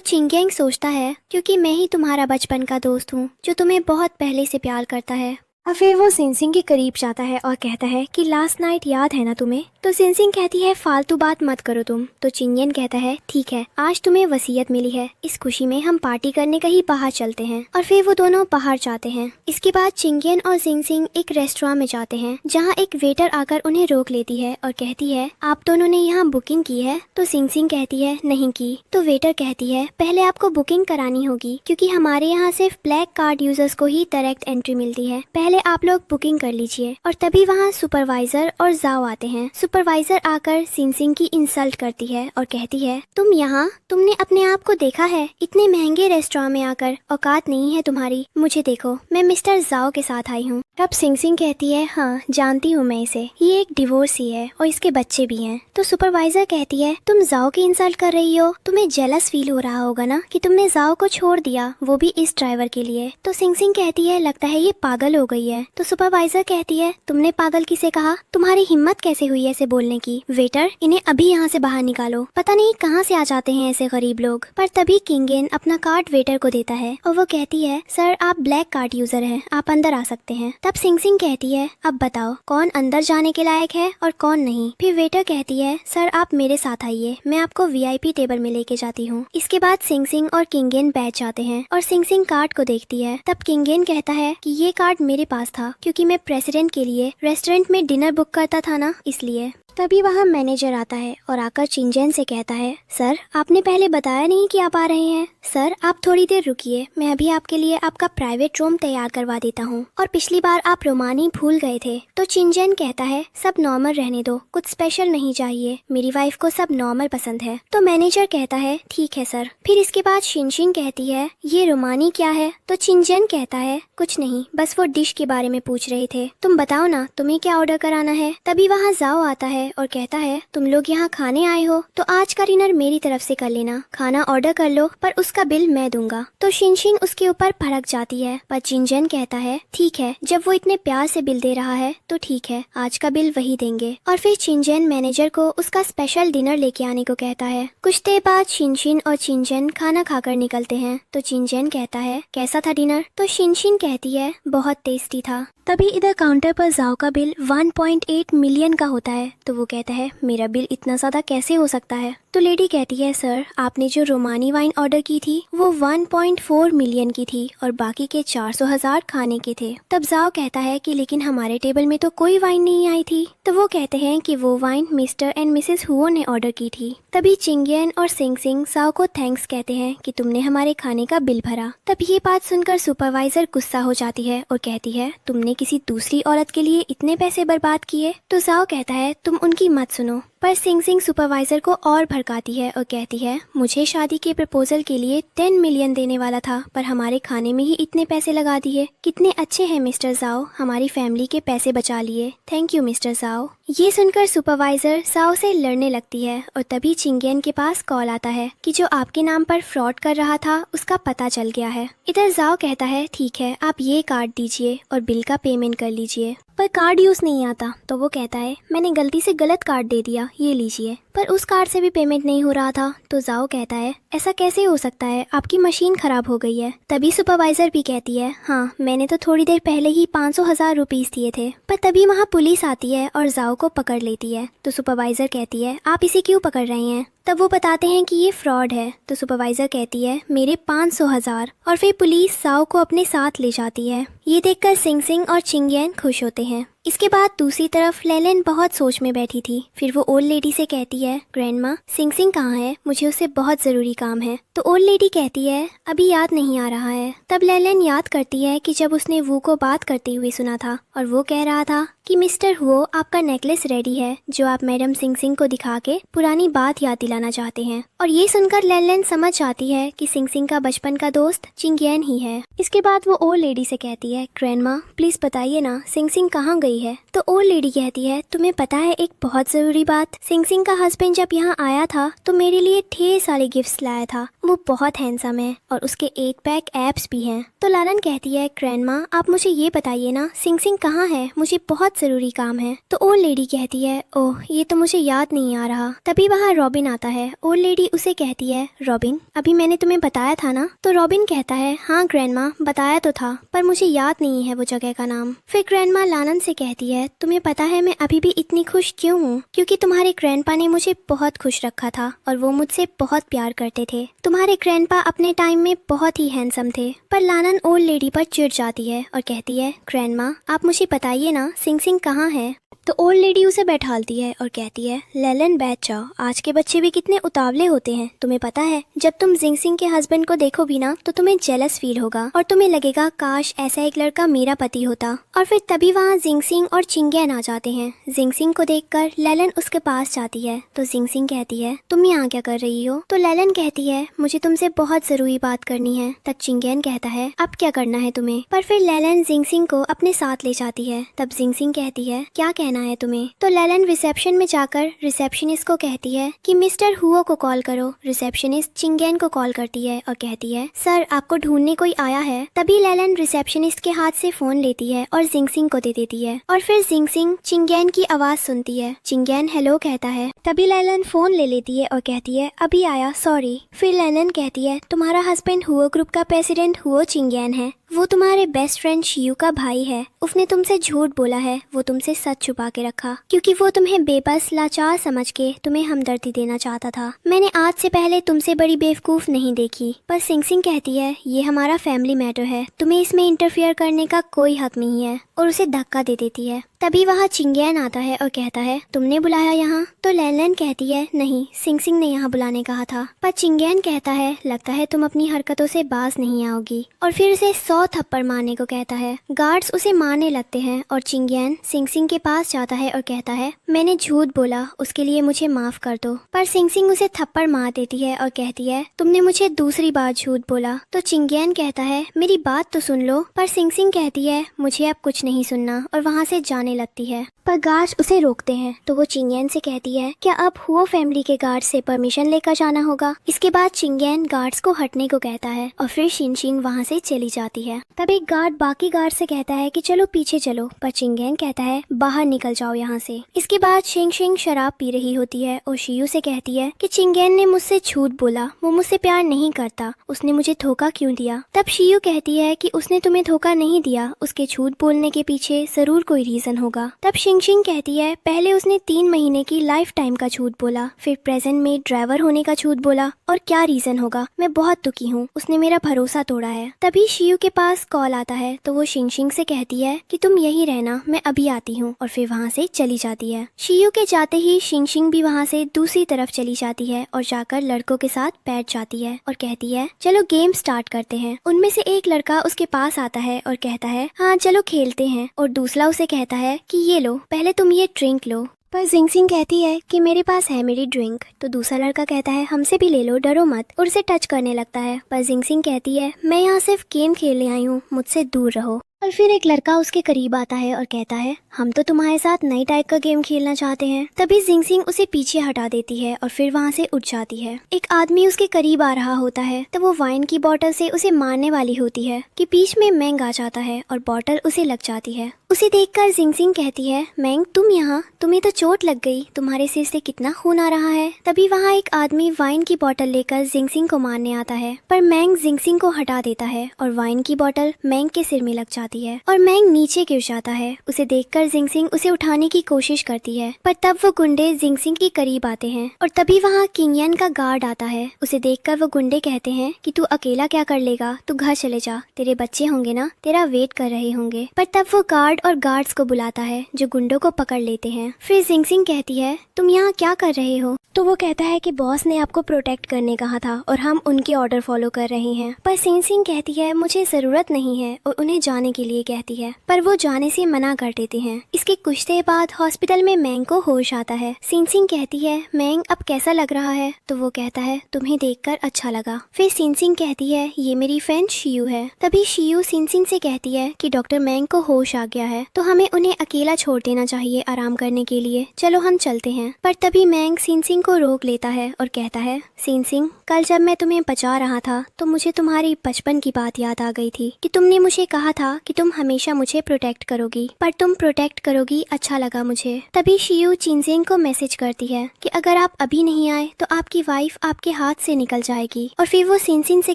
चिंगेंग सोचता है क्योंकि मैं ही तुम्हारा बचपन का दोस्त हूँ जो तुम्हें बहुत पहले से प्यार करता है। और फिर वो सिंसिंग के करीब जाता है और कहता है कि लास्ट नाइट याद है ना तुम्हें? तो सिंसिंग कहती है फालतू बात मत करो तुम। तो चिंगेन कहता है ठीक है, आज तुम्हें वसीयत मिली है, इस खुशी में हम पार्टी करने कहीं बाहर चलते हैं। और फिर वो दोनों बाहर जाते हैं। इसके बाद चिंगेन और सिंसिंग एक रेस्टोरेंट में जाते हैं जहाँ एक वेटर आकर उन्हें रोक लेती है और कहती है आप दोनों ने यहाँ बुकिंग की है? तो सिंसिंग कहती है नहीं की। तो वेटर कहती है पहले आपको बुकिंग करानी होगी क्योंकि हमारे यहाँ सिर्फ ब्लैक कार्ड यूजर्स को ही डायरेक्ट एंट्री मिलती है, पहले आप लोग बुकिंग कर लीजिए। और तभी वहाँ सुपरवाइजर और जाओ आते हैं। सुपरवाइजर आकर सिंसिंग की इंसल्ट करती है और कहती है तुम यहाँ, तुमने अपने आप को देखा है? इतने महंगे रेस्टोरेंट में आकर औकात नहीं है तुम्हारी। मुझे देखो, मैं मिस्टर जाओ के साथ आई हूँ। तब सिंसिंग कहती है हाँ जानती हूँ मैं इसे, ये एक डिवोर्सी है और इसके बच्चे भी हैं। तो सुपरवाइजर कहती है तुम जाओ की इंसल्ट कर रही हो, तुम्हें जेलस फील हो रहा होगा ना कि तुमने जाओ को छोड़ दिया, वो भी इस ड्राइवर के लिए। तो सिंसिंग कहती है लगता है ये पागल हो गई है। तो सुपरवाइजर कहती है तुमने पागल किसे कहा? तुम्हारी हिम्मत कैसे हुई ऐसे बोलने की? वेटर, इन्हें अभी यहाँ से बाहर निकालो, पता नहीं कहाँ से आ जाते हैं ऐसे गरीब लोग। पर तभी किंगेन अपना कार्ड वेटर को देता है और वो कहती है सर आप ब्लैक कार्ड यूजर हैं, आप अंदर आ सकते हैं। तब सिंसिंग कहती है अब बताओ कौन अंदर जाने के लायक है और कौन नहीं। फिर वेटर कहती है सर आप मेरे साथ आइए, मैं आपको VIP टेबल में लेके जाती हूँ। इसके बाद सिंसिंग और किंगेन बैठ जाते हैं और सिंसिंग कार्ड को देखती है। तब किंगेन कहता है कि ये कार्ड मेरे पास था क्योंकि मैं प्रेसिडेंट के लिए रेस्टोरेंट में डिनर बुक करता था ना, इसलिए। तभी वहाँ मैनेजर आता है और आकर चिंगेन से कहता है सर आपने पहले बताया नहीं कि आप आ रहे हैं। सर आप थोड़ी देर रुकिए, मैं अभी आपके लिए आपका प्राइवेट रूम तैयार करवा देता हूँ, और पिछली बार आप रोमानी भूल गए थे। तो चिंगेन कहता है सब नॉर्मल रहने दो, कुछ स्पेशल नहीं चाहिए, मेरी वाइफ को सब नॉर्मल पसंद है। तो मैनेजर कहता है ठीक है सर। फिर इसके बाद शिनशिन कहती है ये रोमानी क्या है? तो चिंगेन कहता है कुछ नहीं, बस वो डिश के बारे में पूछ रहे थे, तुम बताओ ना तुम्हें क्या ऑर्डर कराना है। तभी वहाँ जाओ आता है और कहता है तुम लोग यहाँ खाने आए हो तो आज का डिनर मेरी तरफ से कर लेना, खाना ऑर्डर कर लो पर उसका बिल मैं दूंगा। तो शिनशिन उसके ऊपर भड़क जाती है, पर चिंगेन कहता है ठीक है, जब वो इतने प्यार से बिल दे रहा है तो ठीक है, आज का बिल वही देंगे। और फिर चिंगेन मैनेजर को उसका स्पेशल डिनर लेके आने को कहता है। कुछ देर बाद शिनशिन और चिंगेन खाना खाकर निकलते हैं। तो चिंगेन कहता है कैसा था डिनर? तो शिनशिन कहती है बहुत टेस्टी था। तभी इधर काउंटर पर जाओ का बिल 1.8 मिलियन का होता है। तो वो कहता है मेरा बिल इतना ज्यादा कैसे हो सकता है? तो लेडी कहती है सर आपने जो रोमानी वाइन ऑर्डर की थी वो 1.4 मिलियन की थी और बाकी के 400,000 खाने के थे। तब जाओ कहता है कि लेकिन हमारे टेबल में तो कोई वाइन नहीं आई थी। तो वो कहते हैं कि वो वाइन मिस्टर एंड मिसेस हुओ ने ऑर्डर की थी। तभी चिंगेन और सिंसिंग जाओ को थैंक्स कहते हैं कि तुमने हमारे खाने का बिल भरा। तब ये बात सुनकर सुपरवाइजर गुस्सा हो जाती है और कहती है तुमने किसी दूसरी औरत के लिए इतने पैसे बर्बाद किए। तो जाओ कहता है तुम उनकी मत सुनो। पर सिंसिंग सुपरवाइजर को और भड़काती है और कहती है मुझे शादी के प्रपोजल के लिए 10 मिलियन देने वाला था पर हमारे खाने में ही इतने पैसे लगा दिए। कितने अच्छे हैं मिस्टर जाओ, हमारी फैमिली के पैसे बचा लिए, थैंक यू मिस्टर जाओ। ये सुनकर सुपरवाइजर जाओ से लड़ने लगती है और तभी चिंगेन के पास कॉल आता है कि जो आपके नाम पर फ्रॉड कर रहा था उसका पता चल गया है। इधर जाओ कहता है ठीक है, आप ये कार्ड दीजिए और बिल का पेमेंट कर लीजिए। पर कार्ड यूज नहीं आता। तो वो कहता है मैंने गलती से गलत कार्ड दे दिया, ये लीजिए। पर उस कार्ड से भी पेमेंट नहीं हो रहा था। तो जाओ कहता है ऐसा कैसे हो सकता है, आपकी मशीन खराब हो गई है। तभी सुपरवाइजर भी कहती है हाँ मैंने तो थोड़ी देर पहले ही 500,000 रुपीज दिए थे। पर तभी वहाँ पुलिस आती है और जाओ को पकड़ लेती है। तो सुपरवाइजर कहती है आप इसे क्यों पकड़ रहे हैं? तब वो बताते हैं कि ये फ्रॉड है। तो सुपरवाइजर कहती है मेरे 500,000, और फिर पुलिस जाओ को अपने साथ ले जाती है। ये देखकर सिंसिंग और चिंगेन खुश होते हैं। इसके बाद दूसरी तरफ लेलेन बहुत सोच में बैठी थी। फिर वो ओल्ड लेडी से कहती है ग्रैंडमा सिंसिंग कहाँ है, मुझे उससे बहुत जरूरी काम है। तो ओल्ड लेडी कहती है अभी याद नहीं आ रहा है। तब लेलेन याद करती है कि जब उसने वू को बात करते हुए सुना था और वो कह रहा था कि मिस्टर हुओ आपका नेकलेस रेडी है जो आप मैडम सिंसिंग को दिखा के पुरानी बात याद दिलाना चाहते हैं। और ये सुनकर लेलेन समझ जाती है कि सिंसिंग का बचपन का दोस्त चिंगेन ही है। इसके बाद वो ओल्ड लेडी से कहती है है, ग्रैंडमा प्लीज बताइए ना सिंग सिंग कहाँ गई है। तो ओल्ड लेडी कहती है, तुम्हें पता है एक बहुत जरूरी बात, सिंग सिंग का हस्बैंड जब यहाँ आया था तो मेरे लिए ढेर सारे गिफ्ट्स लाया था। वो बहुत हैंडसम है और उसके 8 पैक एब्स भी हैं। तो लालन कहती है, ग्रैंडमा आप मुझे ये बताइए ना सिंग सिंग कहाँ है, मुझे बहुत जरूरी काम है। तो ओल्ड लेडी कहती है, ओह ये तो मुझे याद नहीं आ रहा। तभी वहाँ रॉबिन आता है। ओल्ड लेडी उसे कहती है, रॉबिन अभी मैंने तुम्हें बताया था ना। तो रॉबिन कहता है, हाँ ग्रैंडमा बताया तो था पर मुझे याद नहीं है वो जगह का नाम। फिर ग्रैंडमा लालन से कहती है, तुम्हें पता है मैं अभी भी इतनी खुश क्यों हूँ, क्योंकि तुम्हारे ग्रैंडपा ने मुझे बहुत खुश रखा था और वो मुझसे बहुत प्यार करते थे। तुम्हारे ग्रैंडपा अपने टाइम में बहुत ही हैंडसम थे। पर लालन ओल्ड लेडी पर चिढ़ जाती है और कहती है, ग्रैंडमा आप मुझे बताइए ना सिंग सिंग कहाँ है। तो ओल्ड लेडी उसे बैठालती है और कहती है, लेलन बैठ जाओ, आज के बच्चे भी कितने उतावले होते हैं। तुम्हें पता है जब तुम जिंग सिंग के हस्बैंड को देखोगी ना तो तुम्हें जेलस फील होगा और तुम्हें लगेगा काश ऐसा एक लड़का मेरा पति होता। और फिर तभी वहाँ जिंग सिंग और चिंगैन आ जाते हैं। जिंग सिंग को देखकर लेलन उसके पास जाती है। तो जिंग सिंग कहती है, तुम यहाँ क्या कर रही हो। तो लेलन कहती है, मुझे तुमसे बहुत जरूरी बात करनी है। तब चिंगैन कहता है, अब क्या करना है तुम्हें। पर फिर लेलन जिंग सिंग को अपने साथ ले जाती है। तब जिंग सिंग कहती है, क्या कहना है तुम्हें। तो लेलन रिसेप्शन में जाकर रिसेप्शनिस्ट को कहती है कि मिस्टर हुओ को कॉल करो। रिसेप्शनिस्ट चिंगैन को कॉल करती है और कहती है, सर आपको ढूंढने कोई आया है। तभी लेलन रिसेप्शनिस्ट के हाथ से फोन लेती है और जिंग सिंग को दे देती है। और फिर जिंग सिंग चिंगैन की आवाज सुनती है। चिंगैन हेलो कहता है। तभी लेलन फोन ले लेती है और कहती है, अभी आया सॉरी। फिर लेलन कहती है, तुम्हारा हस्बैंड हुओ ग्रुप का प्रेसिडेंट हुओ चिंगैन है, वो तुम्हारे बेस्ट फ्रेंड शियू का भाई है। उसने तुमसे झूठ बोला है, वो तुमसे सच छुपा के रखा क्योंकि वो तुम्हें बेबस लाचार समझ के तुम्हें हमदर्दी देना चाहता था। मैंने आज से पहले तुमसे बड़ी बेवकूफ नहीं देखी। पर सिंग सिंग कहती है, ये हमारा फैमिली मैटर है, तुम्हें इसमें इंटरफियर करने का कोई हक नहीं है और उसे धक्का दे देती है। तभी वहाँ चिंगैन आता है और कहता है, तुमने बुलाया यहाँ। तो लेलन कहती है, नहीं सिंग सिंग ने यहाँ बुलाने कहा था। पर चिंगैन कहता है, लगता है तुम अपनी हरकतों से बाज नहीं आओगी। और फिर उसे 100 थप्पड़ मारने को कहता है। गार्ड्स उसे मारने लगते हैं और चिंगैन सिंग सिंग के पास जाता है और कहता है, मैंने झूठ बोला, उसके लिए मुझे माफ कर दो। पर सिंग सिंग उसे थप्पड़ मार देती है और कहती है, तुमने मुझे दूसरी बार झूठ बोला। तो चिंगैन कहता है, मेरी बात तो सुन लो। पर सिंग सिंग कहती है, मुझे अब कुछ नहीं सुनना और वहाँ से जाने लगती है। पर गार्ड्स उसे रोकते हैं। तो वो चिंगैन से कहती है, क्या अब हुओ फैमिली के गार्ड से परमिशन लेकर जाना होगा। इसके बाद चिंगैन गार्ड्स को हटने को कहता है और फिर शिनशिन वहाँ से चली जाती है। तब एक गार्ड बाकी गार्ड से कहता है कि चलो पीछे चलो। पर चिंगैन कहता है, बाहर निकल जाओ यहाँ से। इसके बाद शिंग शिंग शराब पी रही होती है और शियू से कहती है कि चिंगैन ने मुझसे झूठ बोला, वो मुझसे प्यार नहीं करता, उसने मुझे धोखा क्यों दिया। तब शियू कहती है कि उसने तुम्हें धोखा नहीं दिया, उसके झूठ बोलने के पीछे जरूर कोई रीजन होगा। तब शिंग शिंग कहती है, पहले उसने 3 महीने की लाइफ टाइम का झूठ बोला, फिर प्रेजेंट में ड्राइवर होने का झूठ बोला, और क्या रीजन होगा, मैं बहुत दुखी हूँ, उसने मेरा भरोसा तोड़ा है। तभी शियू के पास कॉल आता है। तो वो शिंग शिंग से कहती है कि तुम यही रहना, मैं अभी आती हूँ। और फिर वहाँ से चली जाती है। शियू के जाते ही शिंग शिंग भी वहाँ से दूसरी तरफ चली जाती है और जाकर लड़कों के साथ बैठ जाती है और कहती है, चलो गेम स्टार्ट करते हैं। उनमें से एक लड़का उसके पास आता है और कहता है, हाँ चलो खेलते हैं। और दूसरा उसे कहता है कि ये लो, पहले तुम ये ड्रिंक लो। पर जिंग सिंग कहती है कि मेरे पास है मेरी ड्रिंक। तो दूसरा लड़का कहता है, हमसे भी ले लो, डरो मत, और उसे टच करने लगता है। पर जिंग सिंग कहती है, मैं यहाँ सिर्फ गेम खेलने आई हूँ, मुझसे दूर रहो। और फिर एक लड़का उसके करीब आता है और कहता है, हम तो तुम्हारे साथ नई टाइप का गेम खेलना चाहते हैं। तभी जिंग सिंग उसे पीछे हटा देती है और फिर वहाँ से उठ जाती है। एक आदमी उसके करीब आ रहा होता है। तब वो वाइन की बोतल से उसे मारने वाली होती है कि बीच में मैंग आ जाता है और बोतल उसे लग जाती है। उसे देखकर जिंग सिंग कहती है, मैंग तुम यहाँ, तुम्हें तो चोट लग गई, तुम्हारे सिर से कितना खून आ रहा है। तभी वहाँ एक आदमी वाइन की बोतल लेकर जिंग सिंग को मारने आता है। पर मैंग जिंग सिंग को हटा देता है और वाइन की बोतल मैंग के सिर में लग जाती है और मैंग नीचे गिर जाता है। उसे देखकर जिंग सिंग उसे उठाने की कोशिश करती है। पर तब वो गुंडे जिंग सिंग के करीब आते हैं और तभी वहाँ किंगयान का गार्ड आता है। उसे देखकर वो गुंडे कहते हैं कि तू अकेला क्या कर लेगा, तू घर चले जा, तेरे बच्चे होंगे ना, तेरा वेट कर रहे होंगे। पर तब वो गार्ड और गार्ड्स को बुलाता है जो गुंडों को पकड़ लेते हैं। फिर जिंग सिंग कहती है, तुम यहाँ क्या कर रहे हो। तो वो कहता है कि बॉस ने आपको प्रोटेक्ट करने कहा था और हम उनके ऑर्डर फॉलो कर रहे हैं। पर जिंग सिंग कहती है, मुझे जरूरत नहीं है और उन्हें जाने की के लिए कहती है, पर वो जाने से मना कर देते हैं। इसके कुछ देर बाद हॉस्पिटल में मैंग को होश आता है। सिंसिंग कहती है, मैंग अब कैसा लग रहा है? तो वो कहता है, तुम्हें देखकर अच्छा लगा। फिर सिंसिंग कहती है, ये मेरी फ्रेंड शियू है। तभी शियू सिंसिंग से कहती है कि डॉक्टर मैंग को होश आ गया है, तो हमें उन्हें अकेला छोड़ देना चाहिए आराम करने के लिए। चलो हम चलते हैं। पर तभी मैंग सिंसिंग को रोक लेता है और कहता है, सिंसिंग, कल जब मैं तुम्हें बचा रहा था तो मुझे तुम्हारी बचपन की बात याद आ गई थी कि तुमने मुझे कहा था कि तुम हमेशा मुझे प्रोटेक्ट करोगी, पर तुम प्रोटेक्ट करोगी, अच्छा लगा मुझे। तभी शियू चिंजिंग को मैसेज करती है कि अगर आप अभी नहीं आए तो आपकी वाइफ आपके हाथ से निकल जाएगी। और फिर वो सिंसिंग से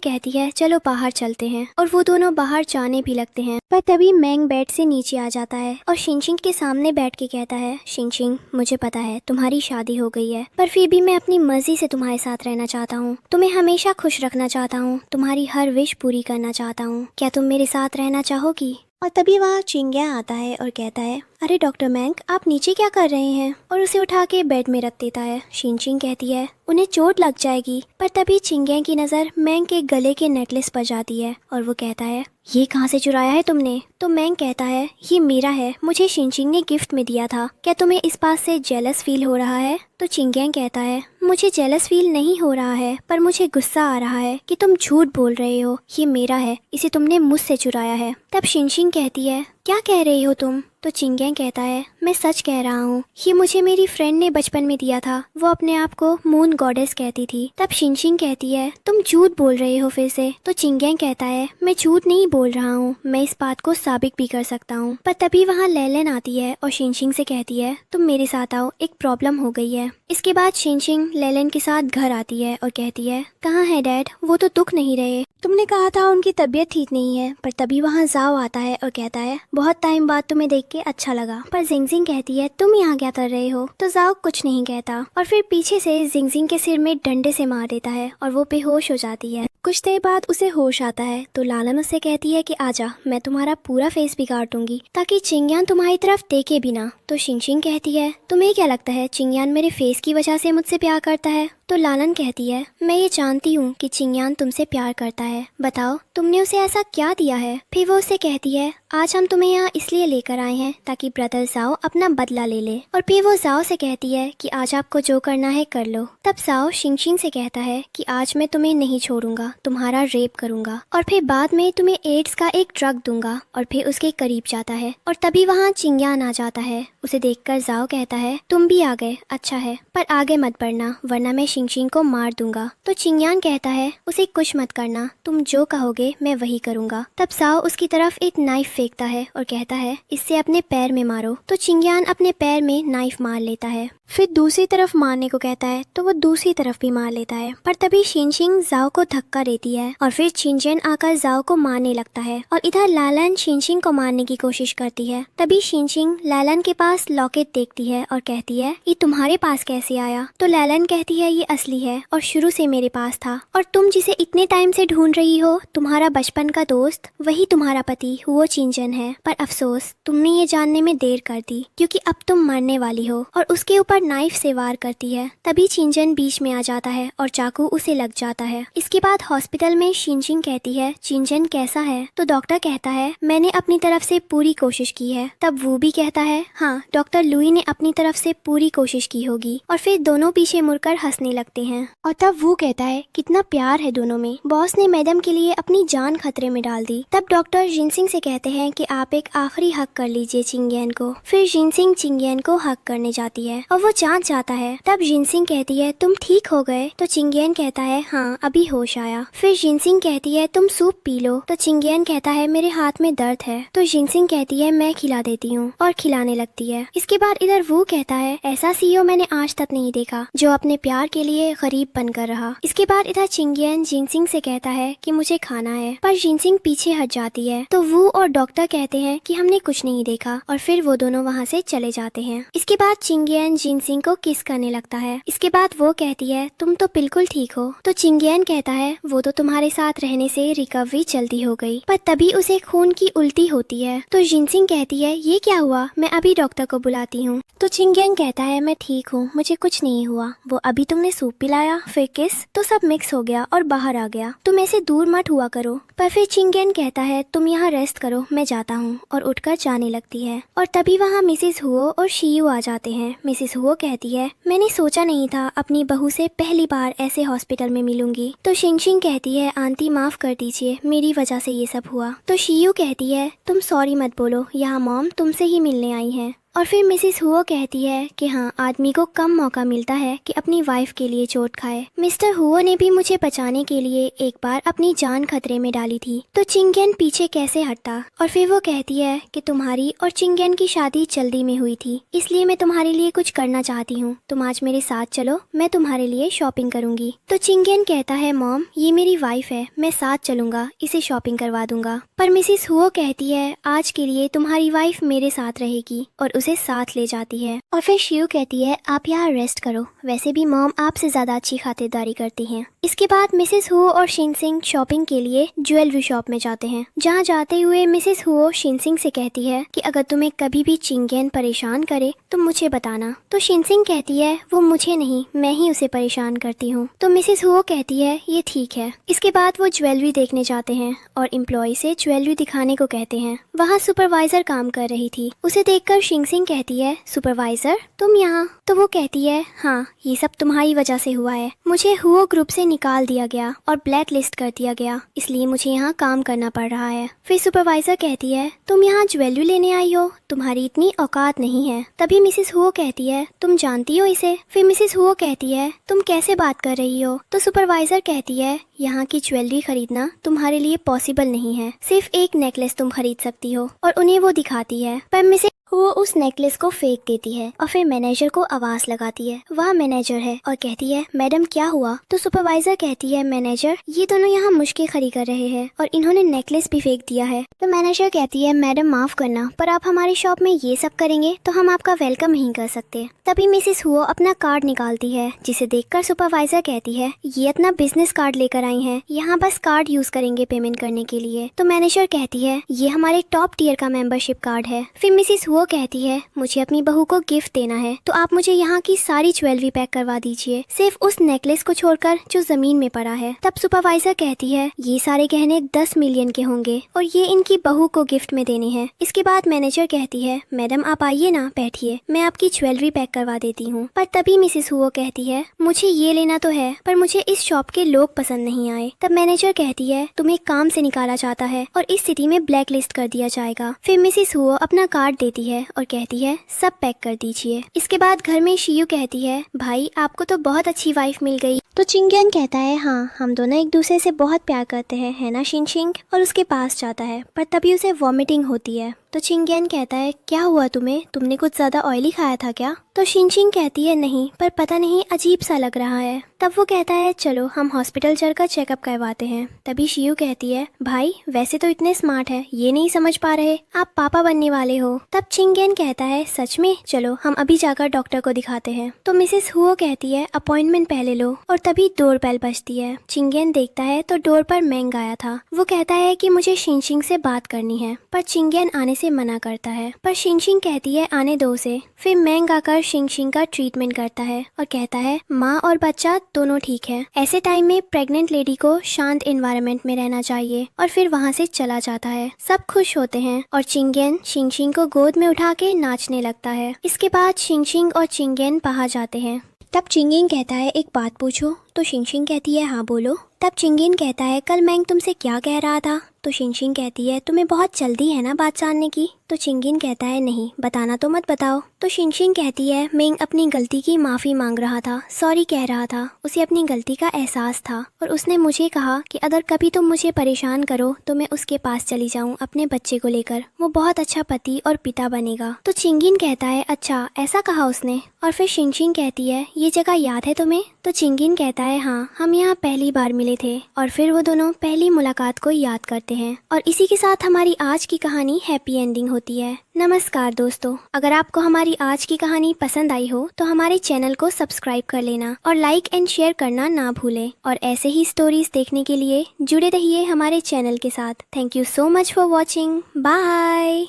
कहती है, चलो बाहर चलते हैं। और वो दोनों बाहर जाने भी लगते हैं। पर तभी मैंग बेड से नीचे आ जाता है और शिनशिंग के सामने बैठ के कहता है, शिनशिंग, मुझे पता है तुम्हारी शादी हो गई है, पर फिर भी मैं अपनी मर्जी से तुम्हारे साथ रहना चाहता हूँ। तुम्हें हमेशा खुश रखना चाहता हूँ, तुम्हारी हर विश पूरी करना चाहता हूँ। क्या तुम मेरे साथ रहना चाहोगी? और तभी वहाँ चिंग्या आता है और कहता है, अरे डॉक्टर मैंग, आप नीचे क्या कर रहे हैं? और उसे उठा के बेड में रख देता है। शिनशिंग कहती है, उन्हें चोट लग जाएगी। पर तभी चिंग्या की नज़र मैंग के गले के नेकलेस पर जाती है और वो कहता है, ये कहाँ से चुराया है तुमने? तो मैंग कहता है, ये मेरा है, मुझे शिनशिंग ने गिफ्ट में दिया था। क्या तुम्हें इस बात से जेलस फील हो रहा है? तो चिंग्या कहता है, मुझे जेलस फील नहीं हो रहा है, पर मुझे गुस्सा आ रहा है कि तुम झूठ बोल रहे हो। ये मेरा है, इसे तुमने मुझसे चुराया है। तब शिनशिंग कहती है, क्या कह रही हो तुम? तो चिंग्या कहता है, मैं सच कह रहा हूँ, ये मुझे मेरी फ्रेंड ने बचपन में दिया था। वो अपने आप को मून गॉडेस कहती थी। तब शिनशिंग कहती है, तुम झूठ बोल रहे हो फिर से। तो चिंग्या कहता है, मैं झूठ नहीं बोल रहा हूँ, मैं इस बात को साबित भी कर सकता हूँ। पर तभी वहाँ लेलन आती है और शिनशिंग से कहती है, तुम मेरे साथ आओ, एक प्रॉब्लम हो गई है। इसके बाद शिनशिंग लेलन के साथ घर आती है और कहती है, कहाँ है डैड? वो तो दुख नहीं रहे, तुमने कहा था उनकी तबीयत ठीक नहीं है। पर तभी वहाँ जाओ आता है और कहता है, बहुत टाइम बाद तुम्हें देख के अच्छा लगा। पर जिंगजिंग कहती है, तुम यहाँ क्या कर रहे हो? तो जाओ कुछ नहीं कहता और फिर पीछे से जिंगजिंग के सिर में डंडे से मार देता है और वो बेहोश हो जाती है। कुछ देर बाद उसे होश आता है तो लालन उससे कहती है कि आजा, मैं तुम्हारा पूरा फेस बिगाड़ दूंगी ताकि चिंग्यान तुम्हारी तरफ देखे भी ना। तो शिनशिंग कहती है, तुम्हें क्या लगता है चिंग्यान मेरे फेस की वजह से मुझसे प्यार करता है? तो लालन कहती है, मैं ये जानती हूँ कि चिंग्यान तुमसे प्यार करता है, बताओ तुमने उसे ऐसा क्या दिया है? फिर वो उससे कहती है, आज हम तुम्हें यहाँ इसलिए लेकर आए हैं ताकि ब्रदर जाओ अपना बदला ले ले। और फिर वो जाओ से कहती है कि आज आपको जो करना है कर लो। तब जाओ शिनशिंग से कहता है कि आज मैं तुम्हें नहीं छोड़ूंगा, तुम्हारा रेप करूंगा और फिर बाद में तुम्हें एड्स का एक ड्रग दूंगा। और फिर उसके करीब जाता है और तभी वहाँ चिंग्यान आ जाता है। उसे देखकर जाओ कहता है, तुम भी आ गए, अच्छा है, पर आगे मत बढ़ना वरना मैं शिनशिंग को मार दूंगा। तो चिंग्यान कहता है, उसे कुछ मत करना, तुम जो कहोगे मैं वही करूंगा। तब जाओ उसकी तरफ एक नाइफ फेंकता है और कहता है, इससे अपने पैर में मारो। तो चिंग्यान अपने पैर में नाइफ मार लेता है। फिर दूसरी तरफ मारने को कहता है तो वो दूसरी तरफ भी मार लेता है। पर तभी शिनशिंग जाओ को धक्का देती है और फिर चिंजिन आकर जाओ को मारने लगता है और इधर लालन शिनशिंग को मारने की कोशिश करती है। तभी शिनशिंग लालन के पास लॉकेट देखती है और कहती है, ये तुम्हारे पास कैसे आया? तो लालन कहती है, ये असली है और शुरू से मेरे पास था और तुम जिसे इतने टाइम से ढूंढ रही हो, तुम्हारा बचपन का दोस्त, वही तुम्हारा पति वो चिंजन है। पर अफसोस तुमने ये जानने में देर कर दी क्योंकि अब तुम मरने वाली हो। और उसके ऊपर नाइफ से वार करती है। तभी चिंजन बीच में आ जाता है और चाकू उसे लग जाता है। इसके बाद हॉस्पिटल में शिनशिंग कहती है, चिंजन कैसा है? तो डॉक्टर कहता है, मैंने अपनी तरफ से पूरी कोशिश की है। तब वो भी कहता है, हाँ डॉक्टर लुई ने अपनी तरफ से पूरी कोशिश की होगी। और फिर दोनों पीछे मुड़कर हंसने लगते हैं। और तब वो कहता है, कितना प्यार है दोनों में, बॉस ने मैडम के लिए अपनी जान खतरे में डाल दी। तब डॉक्टर जिनसिंग से कहते हैं कि आप एक आखिरी हक कर लीजिए चिंग्यान को। फिर जिनसिंग चिंग्यान को हक करने जाती है और वो जांच जाता है। तब जिनसिंग कहती है, तुम ठीक हो गए? तो चिंग्यान कहता है, हाँ अभी होश आया। फिर जिनसिंग कहती है, तुम सूप पी लो। तो चिंग्यान कहता है, मेरे हाथ में दर्द है। तो जिनसिंग कहती है, मैं खिला देती हूँ और खिलाने लगती है। इसके बाद इधर वो कहता है, ऐसा सीईओ मैंने आज तक नहीं देखा जो अपने प्यार के लिए गरीब बनकर रहा। इसके बाद इधर चिंग्यान जिनसिंग से कहता है कि मुझे खाना है, पर जिनसिंग पीछे हट जाती है। तो वो और डॉक्टर कहते हैं कि हमने कुछ नहीं देखा और फिर वो दोनों वहाँ से चले जाते हैं। इसके बाद चिंग्यान जिनसिंग को किस करने लगता है। इसके बाद वो कहती है, तुम तो बिल्कुल ठीक हो। तो चिंग्यान कहता है, वो तो तुम्हारे साथ रहने से रिकवरी जल्दी हो गई। पर तभी उसे खून की उल्टी होती है। तो जिनसिंग कहती है, ये क्या हुआ? मैं अभी डॉक्टर को बुलाती हूँ। तो चिंग्यान कहता है, मैं ठीक हूँ, मुझे कुछ नहीं हुआ। वो अभी तुमने सूप पिलाया, फिर किस, तो सब मिक्स हो गया और बाहर आ गया। तुम ऐसे दूर मत हुआ करो। पर फिर चिंगेन कहता है तुम यहाँ रेस्ट करो, मैं जाता हूँ, और उठकर जाने लगती है। और तभी वहाँ मिसिस हुओ और शियू आ जाते हैं। मिसिस हुओ कहती है मैंने सोचा नहीं था अपनी बहू से पहली बार ऐसे हॉस्पिटल में मिलूंगी। तो शिंगशिंग कहती है आंटी माफ कर दीजिए, मेरी वजह से ये सब हुआ। तो शियू कहती है तुम सॉरी मत बोलो, यहाँ मॉम तुमसे ही मिलने आई है। और फिर मिसिस हुओ कहती है कि हाँ, आदमी को कम मौका मिलता है कि अपनी वाइफ के लिए चोट खाए। मिस्टर हुओ ने भी मुझे बचाने के लिए एक बार अपनी जान खतरे में डाली थी, तो चिंगेन पीछे कैसे हटता। और फिर वो कहती है कि तुम्हारी और चिंगेन की शादी जल्दी में हुई थी, इसलिए मैं तुम्हारे लिए कुछ करना चाहती हूँ। तुम आज मेरे साथ चलो, मैं तुम्हारे लिए शॉपिंग करूंगी। तो चिंगेन कहता है मॉम ये मेरी वाइफ है, मैं साथ चलूंगा, इसे शॉपिंग करवा दूंगा। पर मिसिस हुओ कहती है आज के लिए तुम्हारी वाइफ मेरे साथ रहेगी, और उसे साथ ले जाती है। और फिर शियू कहती है आप यहाँ रेस्ट करो, वैसे भी मॉम आपसे ज्यादा अच्छी खातिरदारी करती हैं। इसके बाद मिसेस हुओ और शिनसिंग शॉपिंग के लिए ज्वेलरी शॉप में जाते हैं। जहाँ जाते हुए मिसेस हुओ शिनसिंग से कहती है कि अगर तुम्हें कभी भी चिंगेन परेशान करे तो मुझे बताना। तो शिनसिंग कहती है वो मुझे नहीं, मैं ही उसे परेशान करती हूँ। तो मिसेस हुओ कहती है ये ठीक है। इसके बाद वो ज्वेलरी देखने जाते हैं और एम्प्लॉय से ज्वेलरी दिखाने को कहते हैं। वहाँ सुपरवाइजर काम कर रही थी, उसे देखकर शिनसिंग कहती है सुपरवाइजर तुम यहाँ? तो वो कहती है हाँ, ये सब तुम्हारी वजह से हुआ है। मुझे हुओ ग्रुप से निकाल दिया गया और ब्लैक लिस्ट कर दिया गया, इसलिए मुझे यहाँ काम करना पड़ रहा है। फिर सुपरवाइजर कहती है तुम यहाँ ज्वेलरी लेने आई हो, तुम्हारी इतनी औकात नहीं है। तभी मिसेस हुओ कहती है तुम जानती हो इसे? फिर मिसेस हुओ कहती है तुम कैसे बात कर रही हो? तो सुपरवाइजर कहती है यहाँ की ज्वेलरी खरीदना तुम्हारे लिए पॉसिबल नहीं है, सिर्फ एक नेकलेस तुम खरीद सकती हो। और उन्हें वो दिखाती है, पर मिसेस वो उस नेकलेस को फेंक देती है और फिर मैनेजर को आवाज लगाती है। वह मैनेजर है और कहती है मैडम क्या हुआ? तो सुपरवाइजर कहती है मैनेजर ये दोनों यहाँ मुश्किल खड़ी कर रहे हैं और इन्होंने नेकलेस भी फेंक दिया है। तो मैनेजर कहती है मैडम माफ करना, पर आप हमारी शॉप में ये सब करेंगे तो हम आपका वेलकम नहीं कर सकते। तभी मिसेस हुओ अपना कार्ड निकालती है, जिसे देखकर सुपरवाइजर कहती है ये अपना बिजनेस कार्ड लेकर आई है, यहाँ बस कार्ड यूज करेंगे पेमेंट करने के लिए। तो मैनेजर कहती है ये हमारे टॉप टियर का मेंबरशिप कार्ड है। फिर मिसेस हुओ कहती है मुझे अपनी बहू को गिफ्ट देना है, तो आप मुझे यहाँ की सारी ज्वेलरी पैक करवा दीजिए, सिर्फ उस नेकलेस को छोड़कर जो जमीन में पड़ा है। तब सुपरवाइजर कहती है ये सारे गहने 10 मिलियन के होंगे और ये इनकी बहू को गिफ्ट में देने हैं। इसके बाद मैनेजर कहती है मैडम आप आइए ना, बैठिए, मैं आपकी ज्वेलरी पैक करवा देती हूँ। पर तभी मिसेस हुओ कहती है मुझे ये लेना तो है, पर मुझे इस शॉप के लोग पसंद नहीं आए। तब मैनेजर कहती है तुम्हें काम से निकाला जाता है और इस स्थिति में ब्लैक लिस्ट कर दिया जाएगा। फिर मिसेस हुओ अपना कार्ड देती है और कहती है सब पैक कर दीजिए। इसके बाद घर में शियू कहती है भाई आपको तो बहुत अच्छी वाइफ मिल गई। तो चिंगेन कहता है हाँ, हम दोनों एक दूसरे से बहुत प्यार करते हैं, है ना शिनशिंग? और उसके पास जाता है, पर तभी उसे वॉमिटिंग होती है। तो चिंगेन कहता है क्या हुआ तुम्हें, तुमने कुछ ज्यादा ऑयली खाया था क्या? तो शिनशिंग कहती है नहीं, पर पता नहीं अजीब सा लग रहा है। तब वो कहता है चलो हम हॉस्पिटल चलकर चेकअप करवाते हैं। तभी शियू कहती है भाई वैसे तो इतने स्मार्ट है, ये नहीं समझ पा रहे आप पापा बनने वाले हो। तब चिंगेन कहता है सच में, चलो हम अभी जाकर डॉक्टर को दिखाते हैं। तो मिसेस हुओ कहती है अपॉइंटमेंट पहले लो। और तभी डोर बेल बजती है। चिंगेन देखता है तो डोर पर मैंग आया था। वो कहता है कि मुझे शिनशिंग से बात करनी है, पर चिंगेन आने से मना करता है। पर शिनशिंग कहती है आने दो उसे। फिर मैंग आकर शिनशिंग का ट्रीटमेंट करता है और कहता है माँ और बच्चा दोनों ठीक है। ऐसे टाइम में प्रेग्नेंट लेडी को शांत एनवायरनमेंट में रहना चाहिए। और फिर वहाँ से चला जाता है। सब खुश होते हैं और चिंगेन शिनशिंग को गोद में उठा के नाचने लगता है। इसके बाद शिनशिंग और चिंगेन बाहर जाते हैं। तब चिंगेन कहता है एक बात पूछो? तो शिनशिंग कहती है हाँ बोलो। तब चिंगेन कहता है कल मैंग तुमसे क्या कह रहा था? तो शिनशिंग कहती है तुम्हें बहुत जल्दी है ना बात जानने की? तो चिंगेन कहता है नहीं, बताना तो मत बताओ। तो शिनशिंग कहती है मैंग अपनी गलती की माफी मांग रहा था, सॉरी कह रहा था, उसे अपनी गलती का एहसास था और उसने मुझे कहा कि अगर कभी तुम मुझे परेशान करो तो मैं उसके पास चली जाऊं अपने बच्चे को लेकर, वो बहुत अच्छा पति और पिता बनेगा। तो चिंगेन कहता है अच्छा ऐसा कहा उसने? और फिर शिनशिंग कहती है ये जगह याद है तुम्हें? तो चिंगेन कहता है हाँ, हम यहाँ पहली बार मिले थे। और फिर वो दोनों पहली मुलाकात को याद करते हैं। और इसी के साथ हमारी आज की कहानी हैप्पी एंडिंग होती है। नमस्कार दोस्तों, अगर आपको हमारी आज की कहानी पसंद आई हो तो हमारे चैनल को सब्सक्राइब कर लेना और लाइक एंड शेयर करना ना भूलें। और ऐसे ही स्टोरीज देखने के लिए जुड़े रहिए हमारे चैनल के साथ। Thank you so much for watching. Bye.